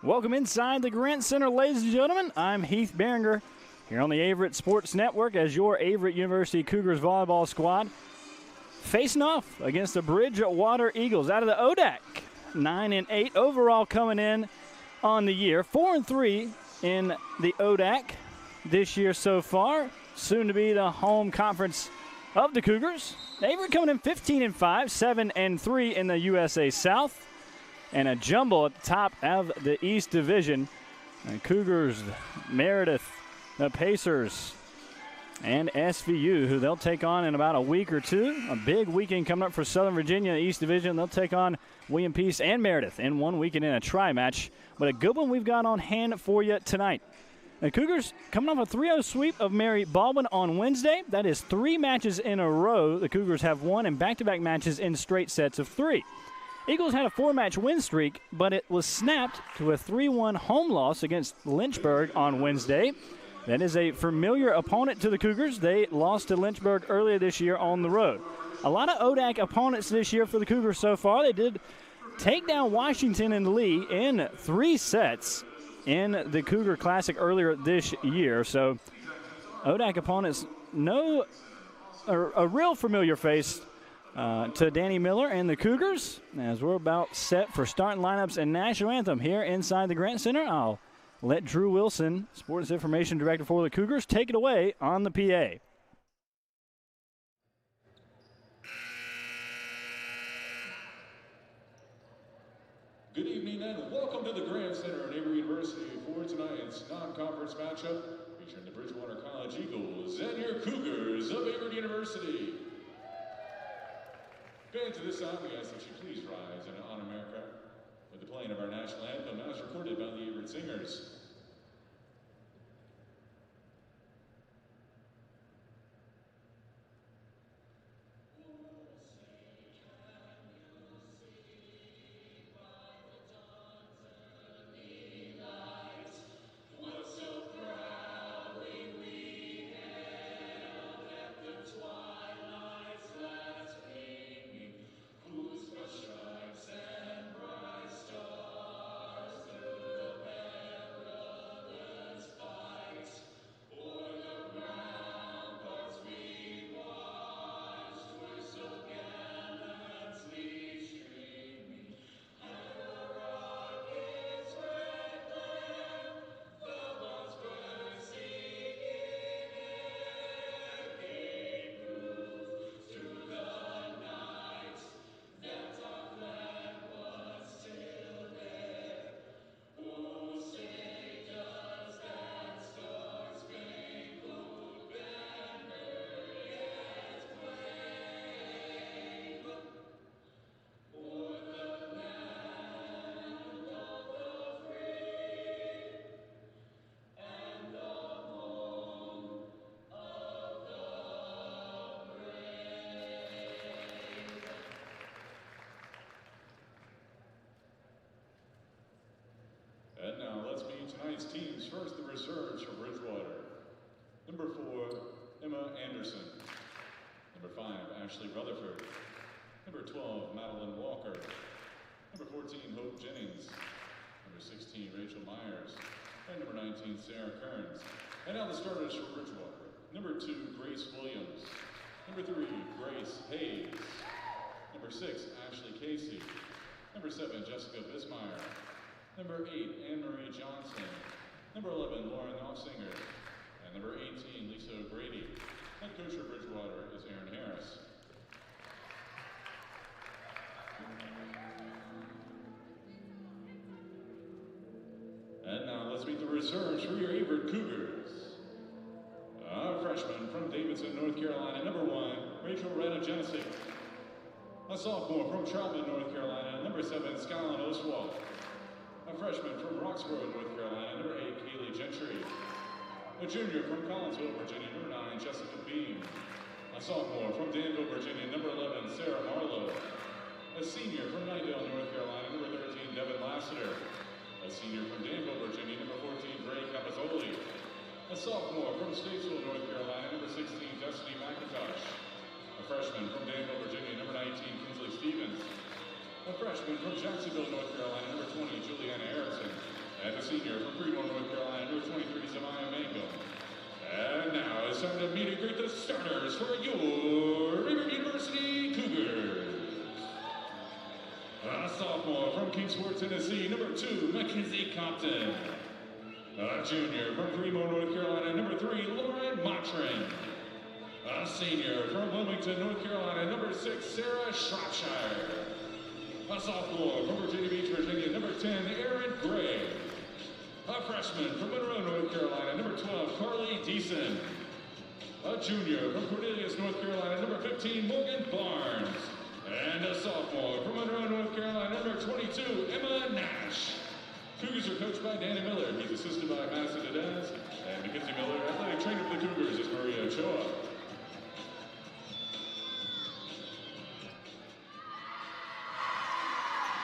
Welcome inside the Grant Center, ladies and gentlemen. I'm Heath Behringer here on the Averett Sports Network as your Averett University Cougars volleyball squad facing off against the Bridgewater Eagles out of the ODAC. 9-8 overall coming in on the year. 4-3 in the ODAC this year so far. Soon to be the home conference of the Cougars. Averett coming in 15-5, 7-3 in the USA South. And a jumble at the top of the East Division. And Cougars, Meredith, the Pacers, and SVU, who they'll take on in about a week or two. A big weekend coming up for Southern Virginia, the East Division. They'll take on William Peace and Meredith in one weekend in a tri-match. But a good one we've got on hand for you tonight. The Cougars coming off a 3-0 sweep of Mary Baldwin on Wednesday. That is 3 matches in a row the Cougars have won, and back-to-back matches in straight sets of 3. Eagles had a 4-match win streak, but it was snapped to a 3-1 home loss against Lynchburg on Wednesday. That is a familiar opponent to the Cougars. They lost to Lynchburg earlier this year on the road. A lot of ODAC opponents this year for the Cougars so far. They did take down Washington and Lee in 3 sets in the Cougar Classic earlier this year. So ODAC opponents know a real familiar face to Danny Miller and the Cougars as we're about set for starting lineups and national anthem here inside the Grant Center. I'll let Drew Wilson, Sports Information Director for the Cougars, take it away on the PA. Good evening and welcome to the Grant Center at Averett University for tonight's non-conference matchup featuring the Bridgewater College Eagles and your Cougars of Averett University. Fans of this song, we ask that you please rise and honor America with the playing of our national anthem as recorded by the Averett Singers. And now let's meet tonight's teams. First, the reserves for Bridgewater. Number 4, Emma Anderson. Number 5, Ashley Rutherford. Number 12, Madeline Walker. Number 14, Hope Jennings. Number 16, Rachel Myers. And number 19, Sarah Kearns. And now the starters for Bridgewater. Number 2, Grace Williams. Number 3, Grace Hayes. Number 6, Ashley Casey. Number 7, Jessica Bismeyer. Number 8, Anne-Marie Johnson. Number 11, Lauren Knopfsinger. And number 18, Lisa O'Grady. Head coach for Bridgewater is Aaron Harris. And now let's meet the reserves for your Averett Cougars. A freshman from Davidson, North Carolina, number 1, Rachel Rena Genesik. A sophomore from Charlton, North Carolina, number 7, Skyline Oswald. A freshman from Roxborough, North Carolina, number 8, Kaylee Gentry. A junior from Collinsville, Virginia, number 9, Jessica Beam. A sophomore from Danville, Virginia, number 11, Sarah Marlowe. A senior from Nightdale, North Carolina, number 13, Devin Lassiter. A senior from Danville, Virginia, number 14, Gray Capazzoli. A sophomore from Statesville, North Carolina, number 16, Destiny McIntosh. A freshman from Danville, Virginia, number 19, Kinsley Stevens. A freshman from Jacksonville, North Carolina, number 20, Juliana Erickson. And a senior from Bridgewater, North Carolina, number 23, Zamaya Mango. And now it's time to meet and greet the starters for your Averett University Cougars. A sophomore from Kingsport, Tennessee, number 2, Mackenzie Compton. A junior from Fremont, North Carolina, number 3, Lauren Mottrin. A senior from Wilmington, North Carolina, number 6, Sarah Shropshire. A sophomore from Virginia Beach, Virginia, number 10, Erin Gray. A freshman from Monroe, North Carolina, number 12, Carly Deason. A junior from Cornelius, North Carolina, number 15, Morgan Barnes. And a sophomore from Monroe, North Carolina, number 22, Emma Nash. Cougars are coached by Danny Miller. He's assisted by Madison Dedez. And Mackenzie Miller, athletic trainer for the Cougars, is Maria Ochoa.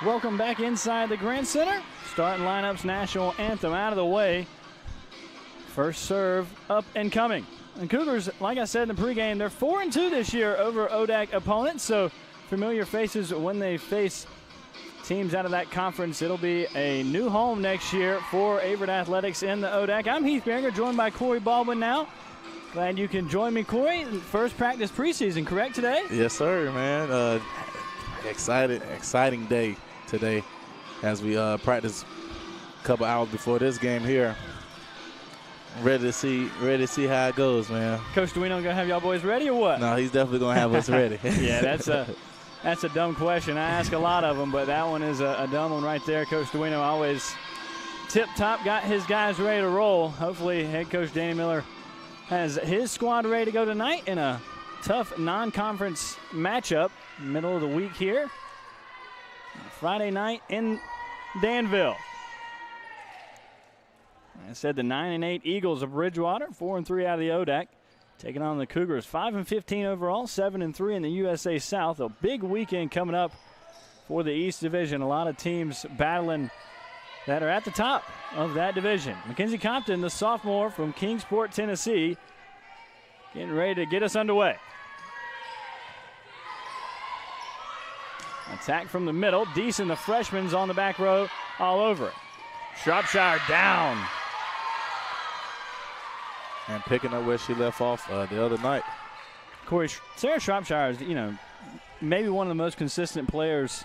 Welcome back inside the Grant Center. Starting lineups, national anthem out of the way. First serve up and coming. And Cougars, like I said in the pregame, they're 4-2 this year over ODAC opponents. So familiar faces when they face teams out of that conference. It'll be a new home next year for Averett Athletics in the ODAC. I'm Heath Berenger, joined by Corey Baldwin now. Glad you can join me, Corey. First practice preseason, correct, today? Yes, sir, man. Exciting day today as we practice a couple hours before this game here. Ready to see how it goes, man. Coach Duino gonna have y'all boys ready or what? No, he's definitely gonna have us ready. Yeah, that's a dumb question. I ask a lot of them, but that one is a dumb one right there. Coach Duino always tip-top, got his guys ready to roll. Hopefully head coach Danny Miller has his squad ready to go tonight in a tough non-conference matchup, middle of the week here. Friday night in Danville. I said the 9-8 Eagles of Bridgewater, 4-3 out of the ODAC, taking on the Cougars, 5-15 overall, 7-3 in the USA South. A big weekend coming up for the East Division. A lot of teams battling that are at the top of that division. Mackenzie Compton, the sophomore from Kingsport, Tennessee, getting ready to get us underway. Attack from the middle. Deason, the freshman's on the back row, all over it. Shropshire down. And picking up where she left off the other night. Corey, Sarah Shropshire is, maybe one of the most consistent players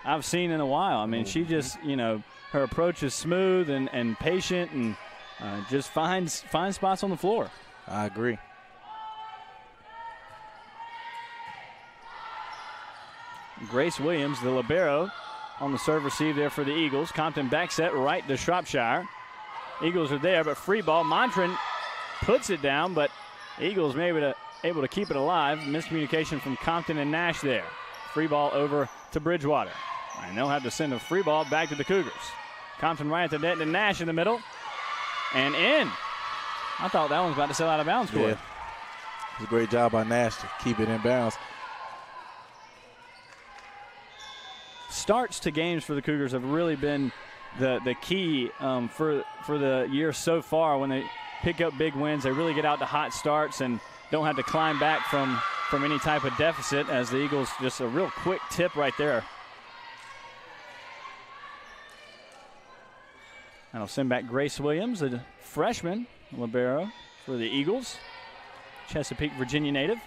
I've seen in a while. I mean, she just, her approach is smooth and patient and just finds spots on the floor. I agree. Grace Williams, the libero, on the serve receive there for the Eagles. Compton back set right to Shropshire. Eagles are there, but free ball. Montrin puts it down, but Eagles maybe able to keep it alive. Miscommunication from Compton and Nash there. Free ball over to Bridgewater. And they'll have to send a free ball back to the Cougars. Compton right at the net to Nash in the middle. And in. I thought that one was about to sail out of bounds, Corey. Yeah. It was a great job by Nash to keep it in bounds. Starts to games for the Cougars have really been the key for the year so far. When they pick up big wins, they really get out to hot starts and don't have to climb back from any type of deficit, as the Eagles just a real quick tip right there. That'll send back Grace Williams, the freshman libero for the Eagles, Chesapeake, Virginia native.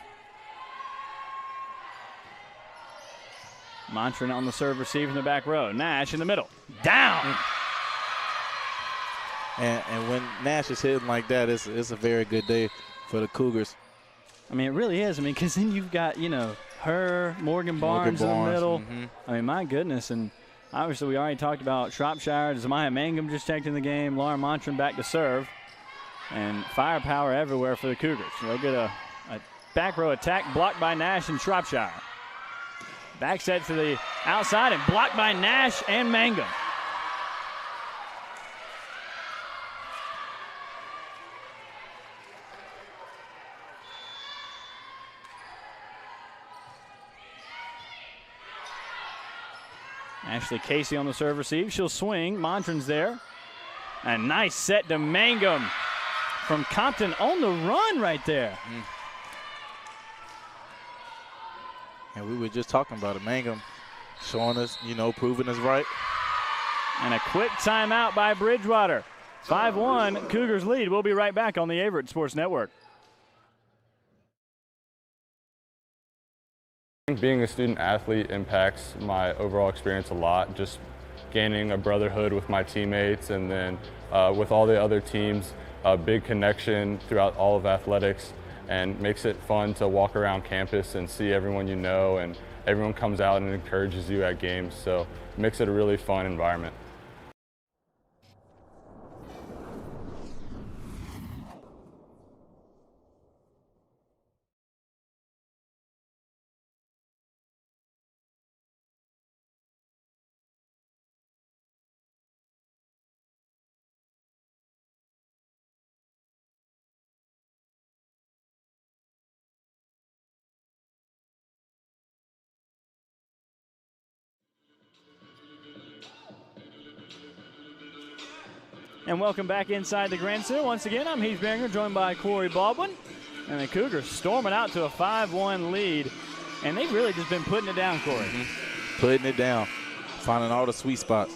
Montrin on the serve, receive in the back row. Nash in the middle. Down! And when Nash is hitting like that, it's a very good day for the Cougars. I mean, it really is. I mean, because then you've got, her, Morgan Barnes in the middle. Mm-hmm. I mean, my goodness. And obviously we already talked about Shropshire. Zamaya Mangum just checked in the game. Lauren Montrin back to serve. And firepower everywhere for the Cougars. So they get a back row attack blocked by Nash and Shropshire. Back set to the outside and blocked by Nash and Mangum. Ashley Casey on the serve receive. She'll swing. Montrin's there. A nice set to Mangum from Compton on the run right there. And we were just talking about it. Mangum showing us, proving us right. And a quick timeout by Bridgewater. 5-1, Cougars lead. We'll be right back on the Averett Sports Network. Being a student athlete impacts my overall experience a lot, just gaining a brotherhood with my teammates, and then with all the other teams, a big connection throughout all of athletics, and makes it fun to walk around campus and see everyone you know, and everyone comes out and encourages you at games, so it makes it a really fun environment. And welcome back inside the Grand Center. Once again, I'm Heath Beringer, joined by Corey Baldwin. And the Cougars storming out to a 5-1 lead. And they've really just been putting it down, Corey. Putting it down, finding all the sweet spots.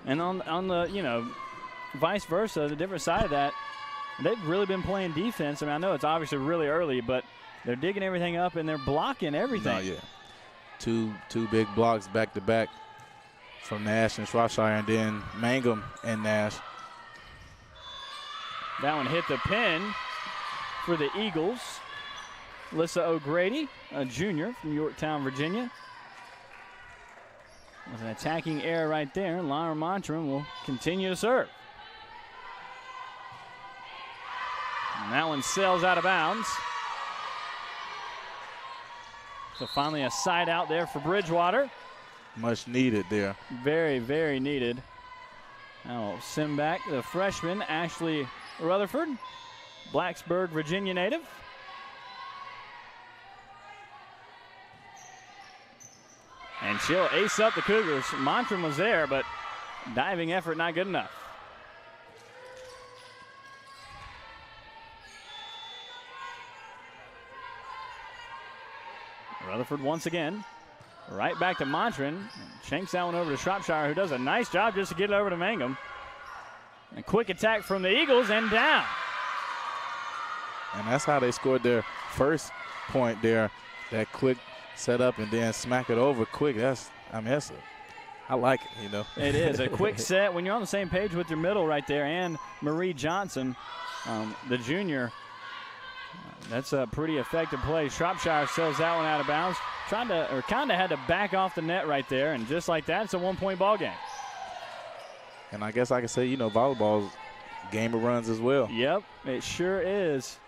And on the, you know, vice versa, the different side of that, they've really been playing defense. I mean, I know it's obviously really early, but they're digging everything up and they're blocking everything. No, yeah. Two big blocks back to back from Nash and Shropshire, and then Mangum and Nash. That one hit the pin for the Eagles. Lissa O'Grady, a junior from Yorktown, Virginia. There's an attacking error right there. Lyra Montram will continue to serve. And that one sails out of bounds. So finally a side out there for Bridgewater. Much needed there. Very, very needed. Now we'll send back the freshman, Ashley Rutherford, Blacksburg, Virginia native. And she'll ace up the Cougars. Montram was there, but diving effort not good enough. Rutherford once again. Right back to Montran. Shanks that one over to Shropshire, who does a nice job just to get it over to Mangum. A quick attack from the Eagles and down. And that's how they scored their first point there. That quick setup and then smack it over quick. I like it, you know. It is a quick set. When you're on the same page with your middle right there and Marie Johnson, the junior, that's a pretty effective play. Shropshire sells that one out of bounds. Kind of had to back off the net right there, and just like that, it's a one-point ball game. And I guess I can say, you know, volleyball's game of runs as well. Yep, it sure is.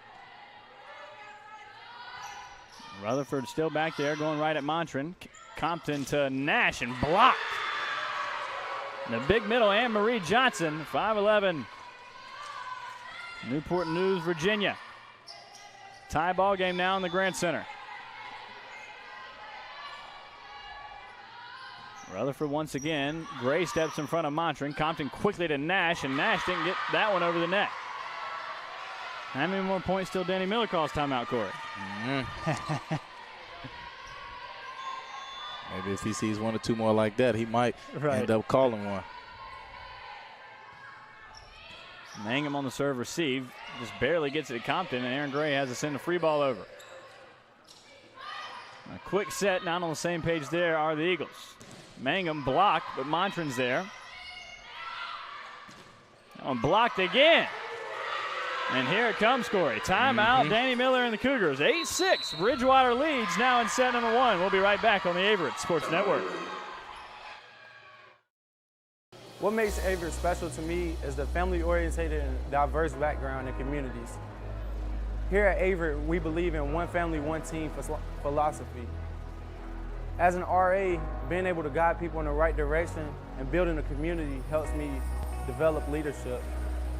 Rutherford still back there, going right at Montran. Compton to Nash and blocked. The big middle, Anne Marie Johnson, 5'11". Newport News, Virginia. Tie ball game now in the Grand Center. Rutherford once again. Gray steps in front of Montran. Compton quickly to Nash, and Nash didn't get that one over the net. How many more points till Danny Miller calls timeout, Corey? Maybe if he sees one or two more like that, he might end up calling one. Mangum on the serve receive. Just barely gets it to Compton, and Aaron Gray has to send a free ball over. A quick set, not on the same page there are the Eagles. Mangum blocked, but Montran's there. That one blocked again. And here it comes, Corey. Timeout, Danny Miller and the Cougars. 8-6, Bridgewater leads now in set number one. We'll be right back on the Averett Sports Network. What makes Averett special to me is the family-oriented and diverse background and communities. Here at Averett, we believe in one family, one team philosophy. As an RA, being able to guide people in the right direction and building a community helps me develop leadership.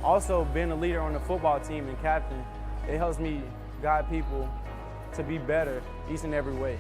Also, being a leader on the football team and captain, it helps me guide people to be better each and every way.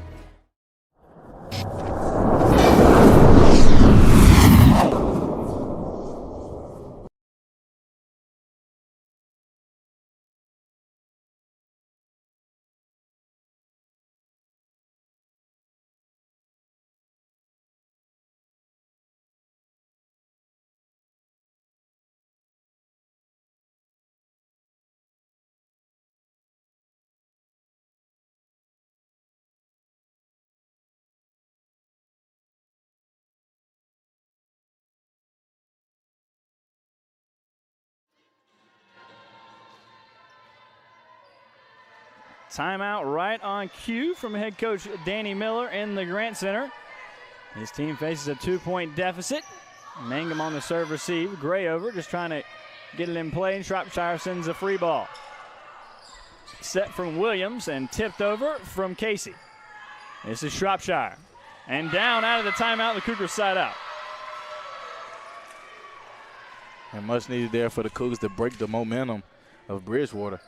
Timeout right on cue from head coach Danny Miller in the Grant Center. His team faces a 2-point deficit. Mangum on the serve receive. Gray over, just trying to get it in play, and Shropshire sends a free ball. Set from Williams and tipped over from Casey. This is Shropshire. And down out of the timeout, the Cougars side out. And much needed there for the Cougars to break the momentum of Bridgewater,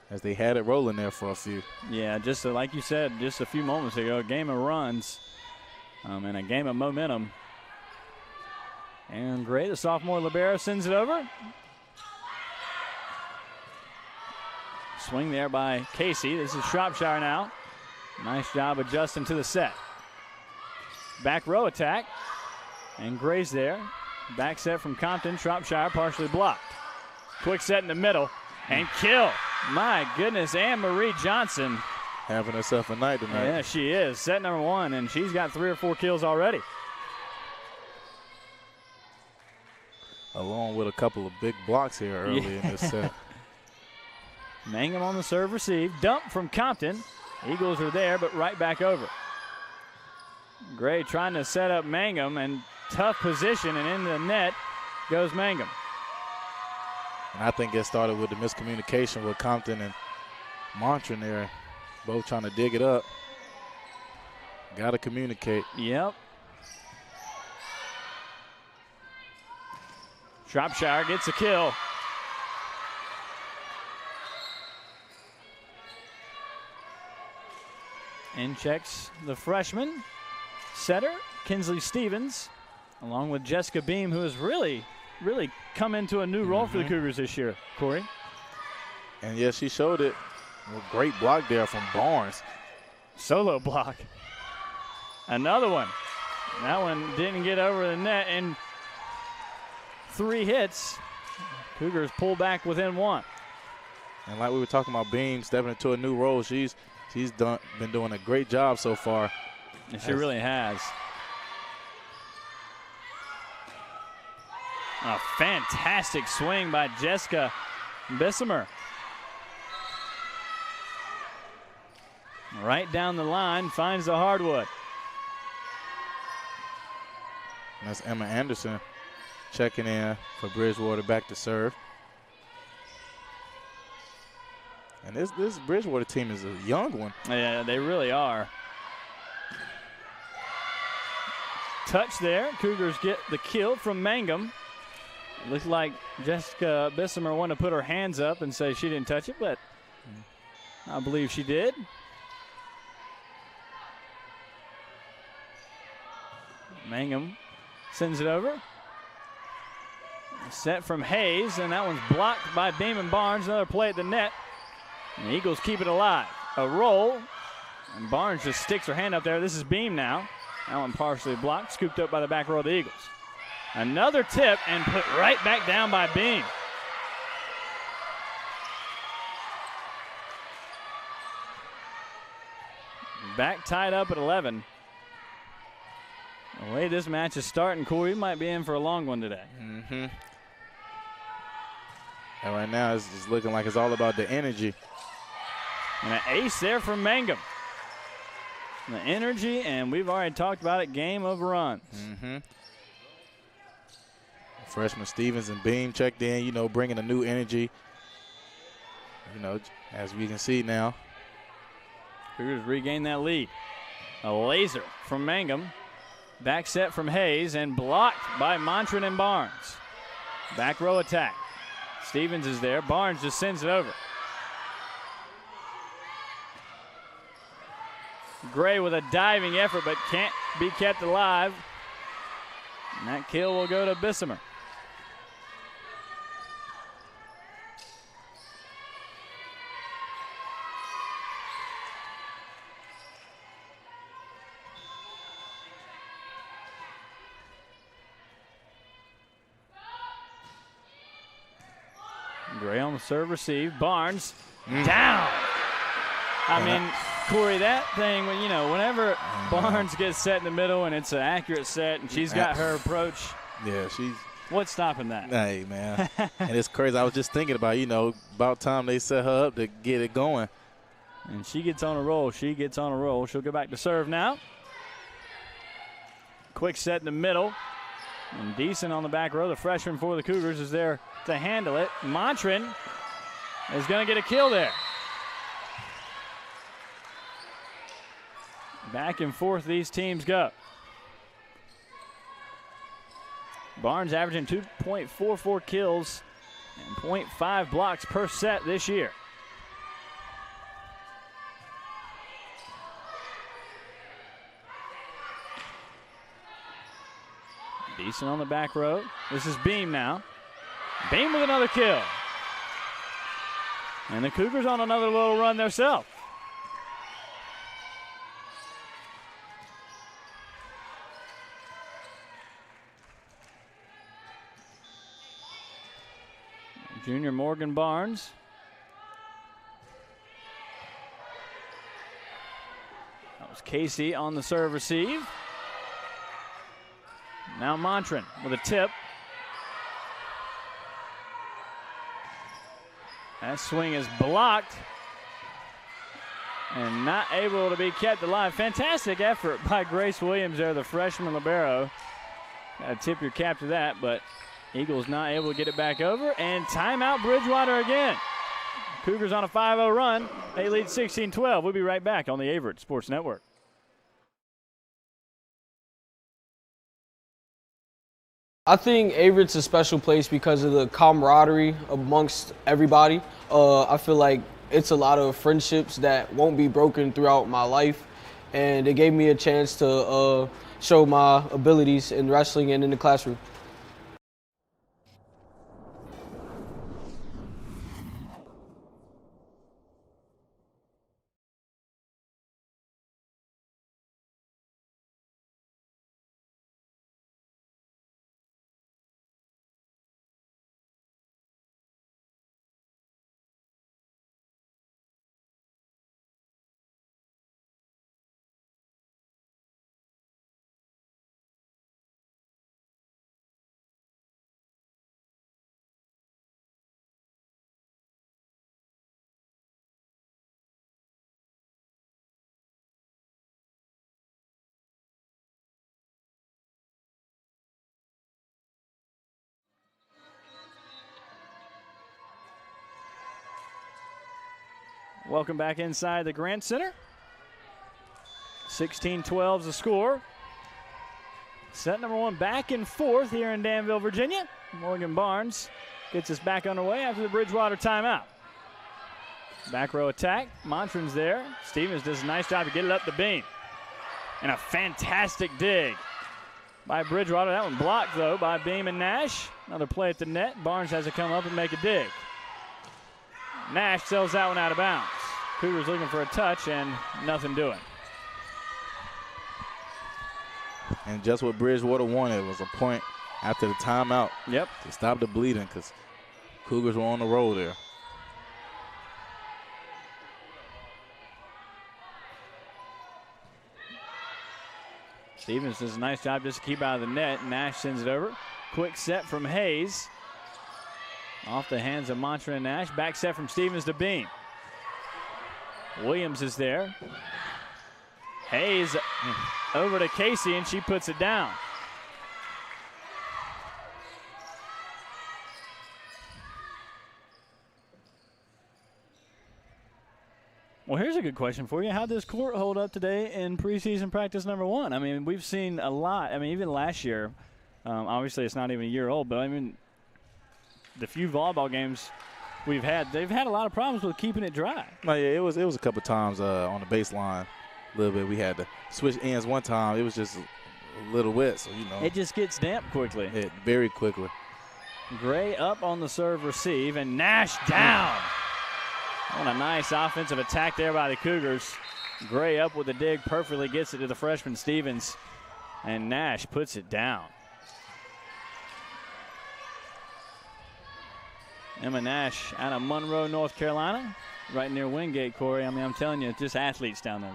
as they had it rolling there for a few. Yeah, just like you said just a few moments ago, a game of runs and a game of momentum. And Gray, the sophomore libero, sends it over. Swing there by Casey. This is Shropshire now. Nice job adjusting to the set. Back row attack. And Gray's there. Back set from Compton. Shropshire partially blocked. Quick set in the middle. And kill. My goodness, Anne-Marie Johnson. Having herself a night tonight. Yeah, she is. Set number 1, and she's got 3 or 4 kills already. Along with a couple of big blocks here early in this set. Mangum on the serve receive. Dump from Compton. Eagles are there, but right back over. Gray trying to set up Mangum, and tough position, and in the net goes Mangum. And I think it started with the miscommunication with Compton and Montran there, both trying to dig it up. Got to communicate. Yep. Shropshire gets a kill. In checks the freshman setter, Kinsley Stevens, along with Jessica Beam, who has really come into a new role for the Cougars this year, Corey. And yeah, she showed it. A great block there from Barnes. Solo block. Another one. That one didn't get over the net, and 3 hits. Cougars pull back within 1. And like we were talking about Beam stepping into a new role, she's been doing a great job so far. And she really has. A fantastic swing by Jessica Bissimer. Right down the line, finds the hardwood. And that's Emma Anderson checking in for Bridgewater back to serve. And this Bridgewater team is a young one. Yeah, they really are. Touch there. Cougars get the kill from Mangum. Looks like Jessica Bissimer wanted to put her hands up and say she didn't touch it, but I believe she did. Mangum sends it over. Set from Hayes, and that one's blocked by Beam and Barnes. Another play at the net. And the Eagles keep it alive. A roll, and Barnes just sticks her hand up there. This is Beam now. That one partially blocked, scooped up by the back row of the Eagles. Another tip, and put right back down by Beam. Back tied up at 11. The way this match is starting, Corey, might be in for a long one today. And right now it's just looking like it's all about the energy. And an ace there from Mangum. The energy, and we've already talked about it, game of runs. Freshman Stevens and Beam checked in, bringing a new energy. As we can see now. Cougars regain that lead. A laser from Mangum. Back set from Hayes, and blocked by Montran and Barnes. Back row attack. Stevens is there. Barnes just sends it over. Gray with a diving effort, but can't be kept alive. And that kill will go to Bissimer. Gray on the serve receive. Barnes down. I mean, Corey, that thing, whenever Barnes gets set in the middle and it's an accurate set and she's got her approach. Yeah, what's stopping that? Hey, man. And it's crazy. I was just thinking about, about time they set her up to get it going. And she gets on a roll. She gets on a roll. She'll go back to serve now. Quick set in the middle. And decent on the back row. The freshman for the Cougars is there to handle it. Montran is going to get a kill there. Back and forth these teams go. Barnes averaging 2.44 kills and 0.5 blocks per set this year. Decent on the back row. This is Beam now. Beam with another kill. And the Cougars on another little run themselves. Junior Morgan Barnes. That was Casey on the serve receive. Now Montran with a tip. That swing is blocked and not able to be kept alive. Fantastic effort by Grace Williams there, the freshman libero. Got to tip your cap to that, but Eagles not able to get it back over. And timeout Bridgewater again. Cougars on a 5-0 run. They lead 16-12. We'll be right back on the Averett Sports Network. I think Averett's a special place because of the camaraderie amongst everybody. I feel like it's a lot of friendships that won't be broken throughout my life, and it gave me a chance to show my abilities in wrestling and in the classroom. Welcome back inside the Grant Center. 16-12 is the score. Set number one back and forth here in Danville, Virginia. Morgan Barnes gets us back underway after the Bridgewater timeout. Back row attack. Montran's there. Stevens does a nice job to get it up the beam. And a fantastic dig by Bridgewater. That one blocked, though, by Beam and Nash. Another play at the net. Barnes has to come up and make a dig. Nash sells that one out of bounds. Cougars looking for a touch and nothing doing. And just what Bridgewater wanted was a point after the timeout. Yep. To stop the bleeding because Cougars were on the roll there. Stevens does a nice job just to keep out of the net. Nash sends it over. Quick set from Hayes. Off the hands of Montran and Nash. Back set from Stevens to Beam. Williams is there. Hayes over to Casey, and she puts it down. Well, here's a good question for you. How'd this court hold up today in preseason practice number one? I mean, we've seen a lot. I mean, even last year, obviously it's not even a year old, but I mean, the few volleyball games we've had, they've had a lot of problems with keeping it dry. Well, yeah, it was a couple times on the baseline a little bit. We had to switch ends one time. It was just a little wet, so, you know. It just gets damp quickly. Very quickly. Gray up on the serve receive, and Nash down. What a nice offensive attack there by the Cougars. Gray up with a dig, perfectly gets it to the freshman Stevens, and Nash puts it down. Emma Nash out of Monroe, North Carolina, right near Wingate, Corey. I mean, I'm telling you, just athletes down there,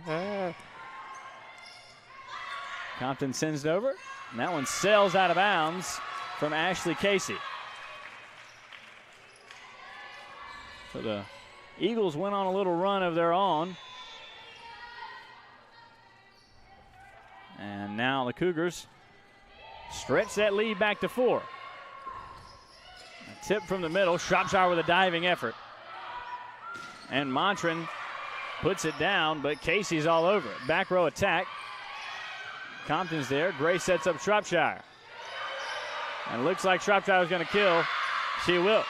brother. Compton sends it over, and that one sails out of bounds from Ashley Casey. So the Eagles went on a little run of their own. And now the Cougars stretch that lead back to 4. A tip from the middle. Shropshire with a diving effort. And Montran puts it down, but Casey's all over it. Back row attack. Compton's there. Gray sets up Shropshire. And it looks like Shropshire is going to kill. She will.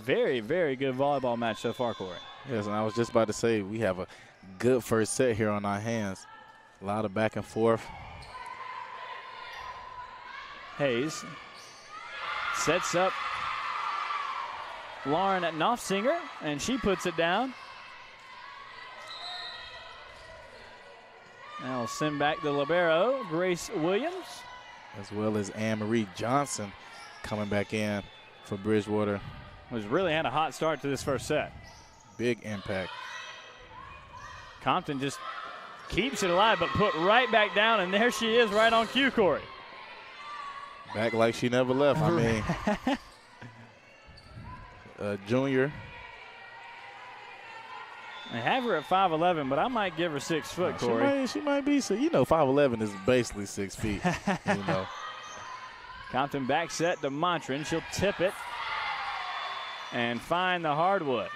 Very, very good volleyball match so far, Corey. Yes, and I was just about to say we have a good first set here on our hands. A lot of back and forth. Hayes sets up Lauren Knopfsinger, and she puts it down. Now we'll send back the libero, Grace Williams. As well as Anne-Marie Johnson coming back in for Bridgewater. Who's really had a hot start to this first set. Big impact. Compton just keeps it alive, but put right back down, and there she is right on cue, Corey. Back like she never left. I mean, junior. I have her at 5'11", but I might give her 6 foot, Corey. She might be. So, you know, 5'11" is basically 6 feet. You know. Compton back set to Montran. She'll tip it and find the hardwood.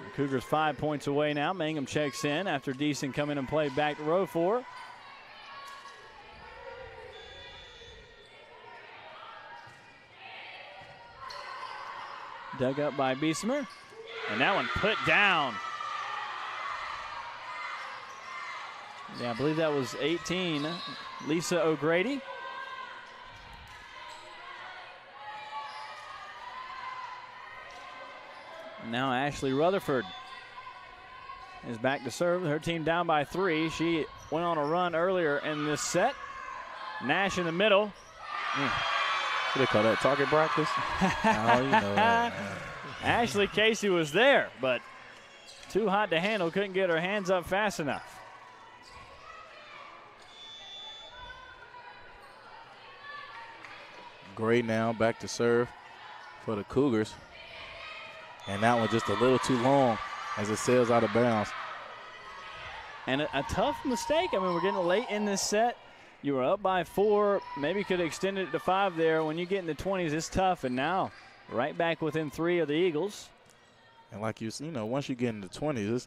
The Cougars 5 points away now. Mangum checks in after Deason come in and play back to row 4. Dug up by Beesimer. And that one put down. Yeah, I believe that was 18, Lisa O'Grady. Now Ashley Rutherford is back to serve. Her team down by 3. She went on a run earlier in this set. Nash in the middle. What do they call that, target practice? Oh, you know that. Ashley Casey was there, but too hot to handle. Couldn't get her hands up fast enough. Gray now back to serve for the Cougars. And that one just a little too long as it sails out of bounds. And a tough mistake. I mean, we're getting late in this set. You were up by 4. Maybe could have extended it to 5 there. When you get in the 20s, it's tough. And now right back within 3 of the Eagles. And like you know, once you get in the 20s, it's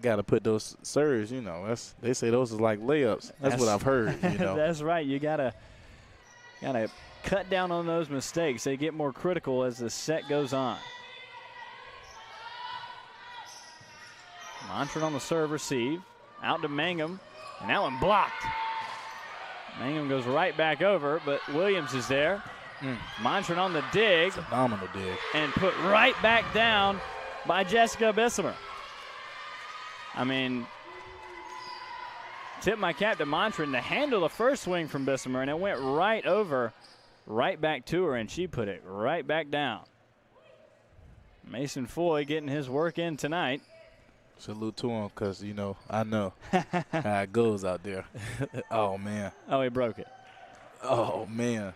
got to put those serves, you know. They say those is like layups. That's what I've heard, you know. That's right. You gotta cut down on those mistakes. They get more critical as the set goes on. Montran on the serve receive. Out to Mangum. And that one blocked. Mangum goes right back over, but Williams is there. Montran on the dig. Phenomenal dig. And put right back down by Jessica Bissimer. I mean, tip my cap to Montran to handle the first swing from Bissimer, and it went right over, right back to her, and she put it right back down. Mason Foy getting his work in tonight. Salute to him because, you know, I know how it goes out there. Oh, man. Oh, he broke it. Oh, man.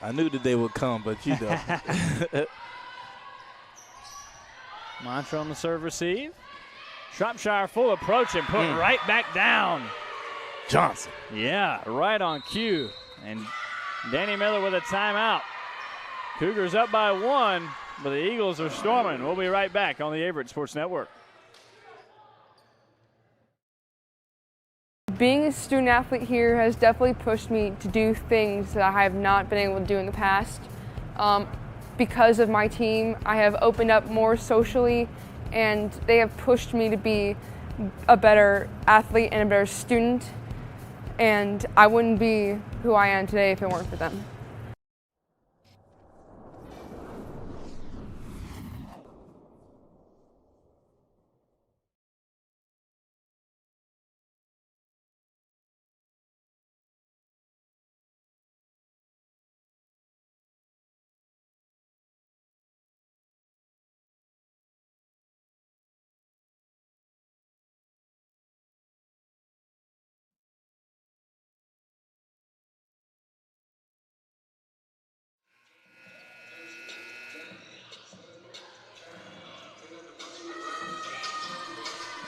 I knew the day would come, but you know. Montran on the serve receive. Shropshire full approach and put right back down. Johnson. Yeah, right on cue. And Danny Miller with a timeout. Cougars up by 1, but the Eagles are storming. We'll be right back on the Averett Sports Network. Being a student athlete here has definitely pushed me to do things that I have not been able to do in the past. Because of my team, I have opened up more socially, and they have pushed me to be a better athlete and a better student. And I wouldn't be who I am today if it weren't for them.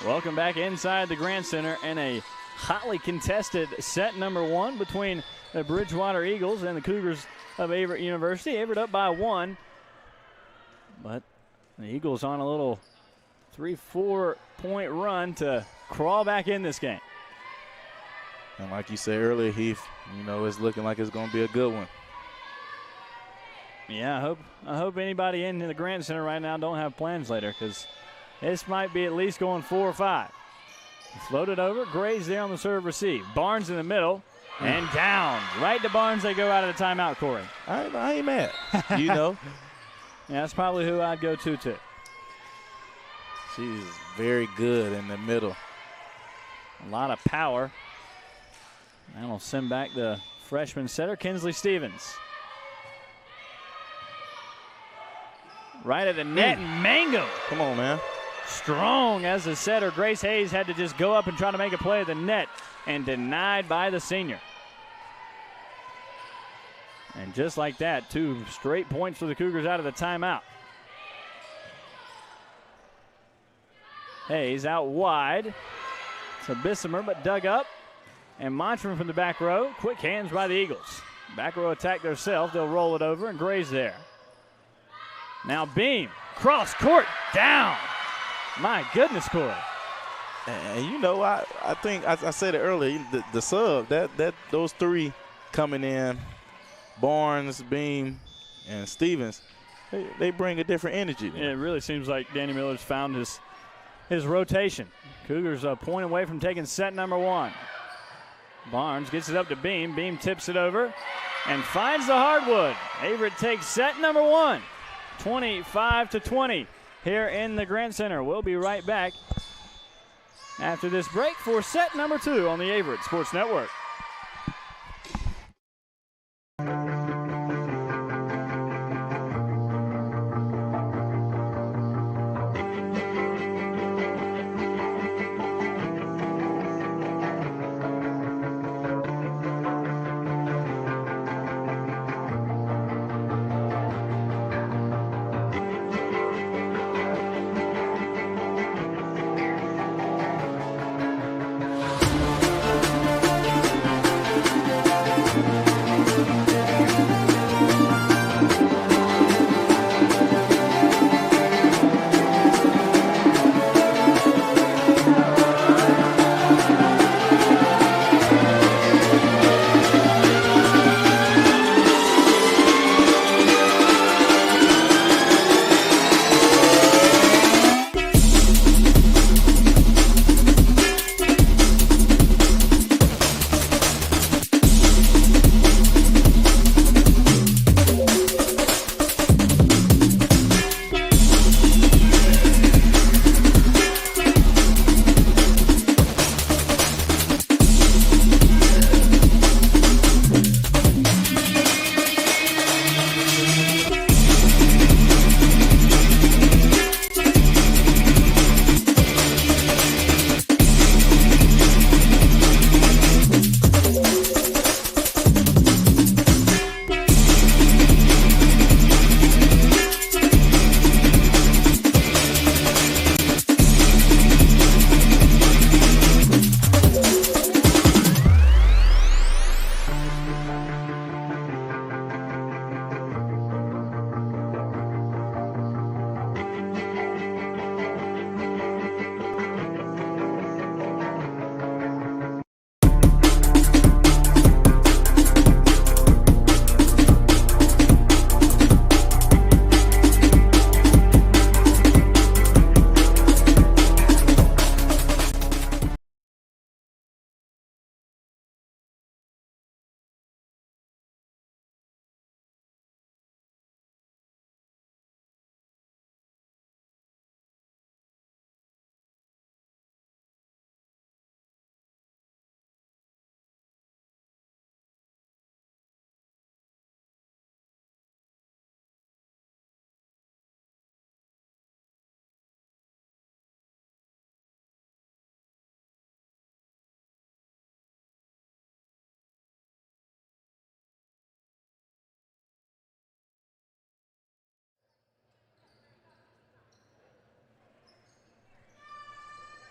Welcome back inside the Grant Center in a hotly contested set number 1 between the Bridgewater Eagles and the Cougars of Averett University. Averett up by 1, but the Eagles on a little 3-4 point run to crawl back in this game. And like you said earlier, Heath, you know, it's looking like it's going to be a good one. Yeah, I hope anybody in the Grant Center right now don't have plans later, because this might be at least going 4 or 5. Floated over, Gray's there on the serve receive. Barnes in the middle, and down. Right to Barnes, they go out of the timeout, Corey. I ain't mad. You know. Yeah, that's probably who I'd go to. She's very good in the middle. A lot of power. And we'll send back the freshman setter, Kinsley Stevens. Right at the net, and Mango. Come on, man. Strong as the setter. Grace Hayes had to just go up and try to make a play at the net, and denied by the senior. And just like that, 2 straight points for the Cougars out of the timeout. Hayes out wide. It's a Bissimer, but dug up. And Montran from the back row. Quick hands by the Eagles. Back row attack themselves. They'll roll it over, and Gray's there. Now Beam, cross court, down. My goodness, Corey. And you know, I think I said it earlier. The sub those 3 coming in, Barnes, Beam, and Stevens, they bring a different energy. Yeah, it really seems like Danny Miller's found his rotation. Cougars a point away from taking set number 1. Barnes gets it up to Beam. Beam tips it over and finds the hardwood. Averett takes set number 1, 25-20 here in the Grant Center. We'll be right back after this break for set number 2 on the Averett Sports Network.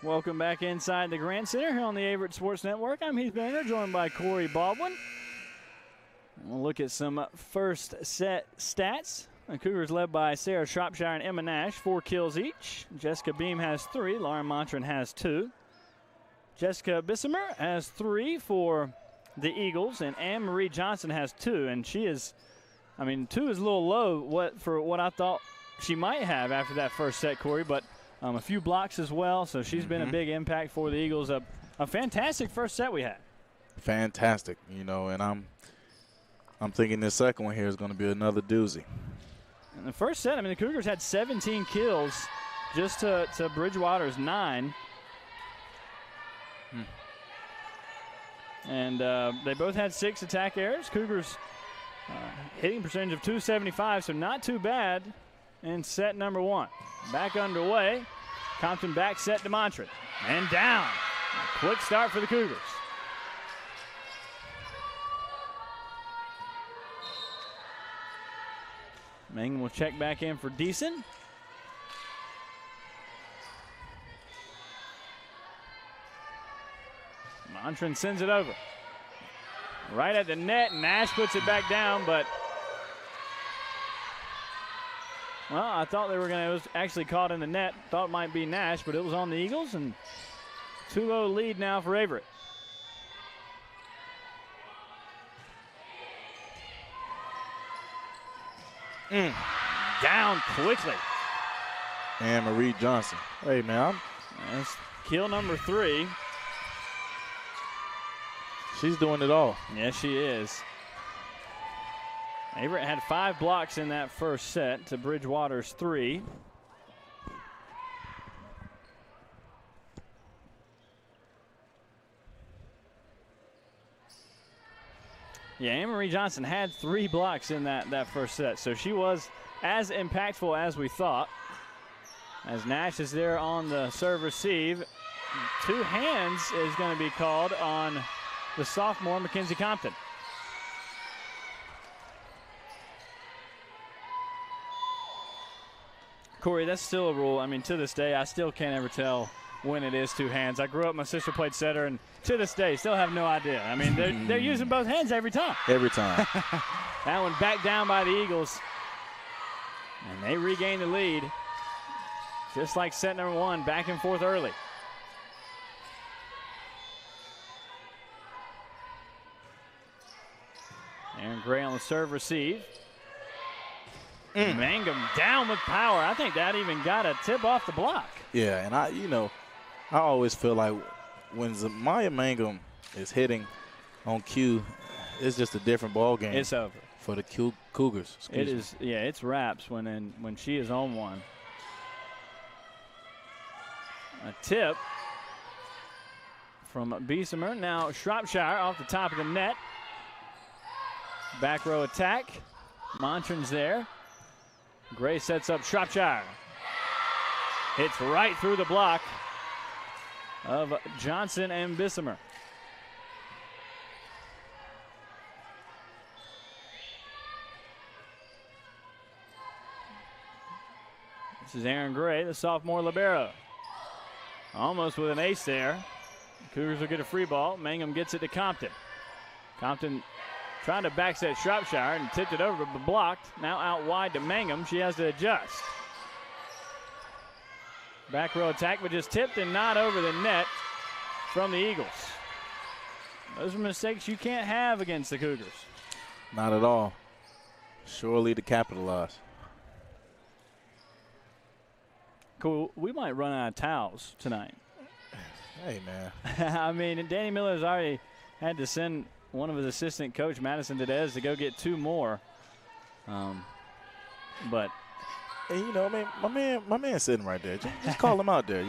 Welcome back inside the Grant Center here on the Averett Sports Network. I'm Heath Banner, joined by Corey Baldwin. We'll look at some first set stats. The Cougars led by Sarah Shropshire and Emma Nash, 4 kills each. Jessica Beam has 3. Lauren Montran has 2. Jessica Bissimer has 3 for the Eagles, and Anne-Marie Johnson has 2. And she is, 2 is a little low for what I thought she might have after that first set, Corey, but a few blocks as well, so she's been a big impact for the Eagles. A fantastic first set we had. Fantastic, and I'm thinking this second one here is going to be another doozy. In the first set, the Cougars had 17 kills just to Bridgewater's 9. And they both had 6 attack errors. Cougars hitting percentage of .275, so not too bad in set number 1. Back underway. Compton back set to Montran. And down. A quick start for the Cougars. Mangum will check back in for Deason. Montran sends it over. Right at the net. Nash puts it back down, but well, I thought it was actually caught in the net. Thought it might be Nash, but it was on the Eagles, and 2-0 lead now for Averett. Down quickly. Anne-Marie Johnson. Hey, man. That's kill number 3. She's doing it all. Yes, she is. Averett had 5 blocks in that first set to Bridgewater's 3. Yeah, Anne-Marie Johnson had 3 blocks in that first set, so she was as impactful as we thought. As Nash is there on the serve receive, 2 hands is going to be called on the sophomore Mackenzie Compton. Corey, that's still a rule. To this day, I still can't ever tell when it is 2 hands. I grew up, my sister played setter, and to this day, still have no idea. They're using both hands every time. Every time. That one back down by the Eagles. And they regain the lead. Just like set number 1, back and forth early. Aaron Gray on the serve receive. Mangum down with power. I think that even got a tip off the block. Yeah, and I always feel like when Maya Mangum is hitting on cue, it's just a different ball game. It's over for the Cougars. It is. Yeah, it's wraps when she is on one. A tip from Beesimer. Now Shropshire off the top of the net. Back row attack. Montran's there. Gray sets up Shropshire. Hits right through the block of Johnson and Bissimer. This is Aaron Gray, the sophomore libero. Almost with an ace there. Cougars will get a free ball. Mangum gets it to Compton. Compton trying to backset Shropshire and tipped it over, but blocked. Now out wide to Mangum. She has to adjust. Back row attack, but just tipped and not over the net from the Eagles. Those are mistakes you can't have against the Cougars. Not at all. Surely to capitalize. Cool. We might run out of towels tonight. Hey, man. I mean, Danny Miller's already had to send one of his assistant coach, Madison Dedez, to go get 2 more. But and my man's sitting right there. Just call him out there,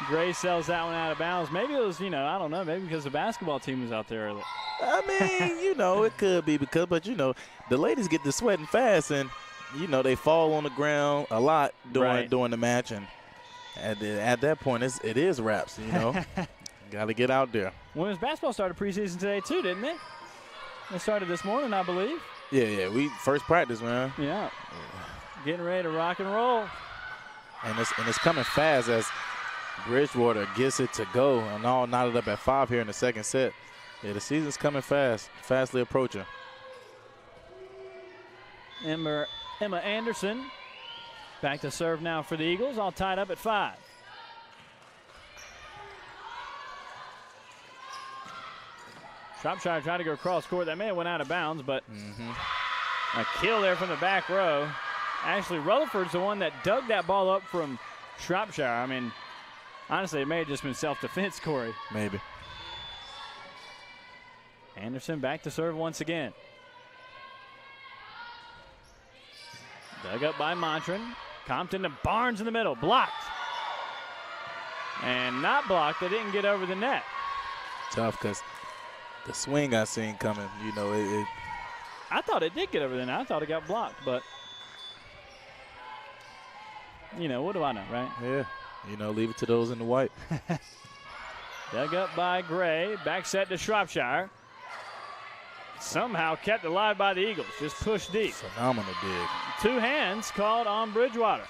Gray sells that one out of bounds. Maybe it was, I don't know, maybe because the basketball team was out there early. It could be because, but the ladies get to sweating fast, and they fall on the ground a lot during the match, and at that point it is wraps. Got to get out there. Women's basketball started preseason today too, didn't they? They started this morning, I believe. Yeah. We first practice, man. Yeah. Getting ready to rock and roll. And it's coming fast as Bridgewater gets it to go, and all knotted up at 5 here in the second set. Yeah, the season's coming fastly approaching. Emma Anderson back to serve now for the Eagles, all tied up at 5. Shropshire tried to go cross court. That may have went out of bounds, but a kill there from the back row. Actually, Rutherford's the one that dug that ball up from Shropshire. I mean, honestly, it may have just been self-defense, Corey. Maybe. Anderson back to serve once again. Dug up by Montran. Compton to Barnes in the middle. Blocked. And not blocked. They didn't get over the net. Tough because the swing I seen coming, you know, I thought it did get over the net. I thought it got blocked, but, you know, what do I know, right? Yeah. You know, leave it to those in the white. Dug up by Gray. Back set to Shropshire. Somehow kept alive by the Eagles. Just pushed deep. Phenomenal dig. 2 hands called on Bridgewater.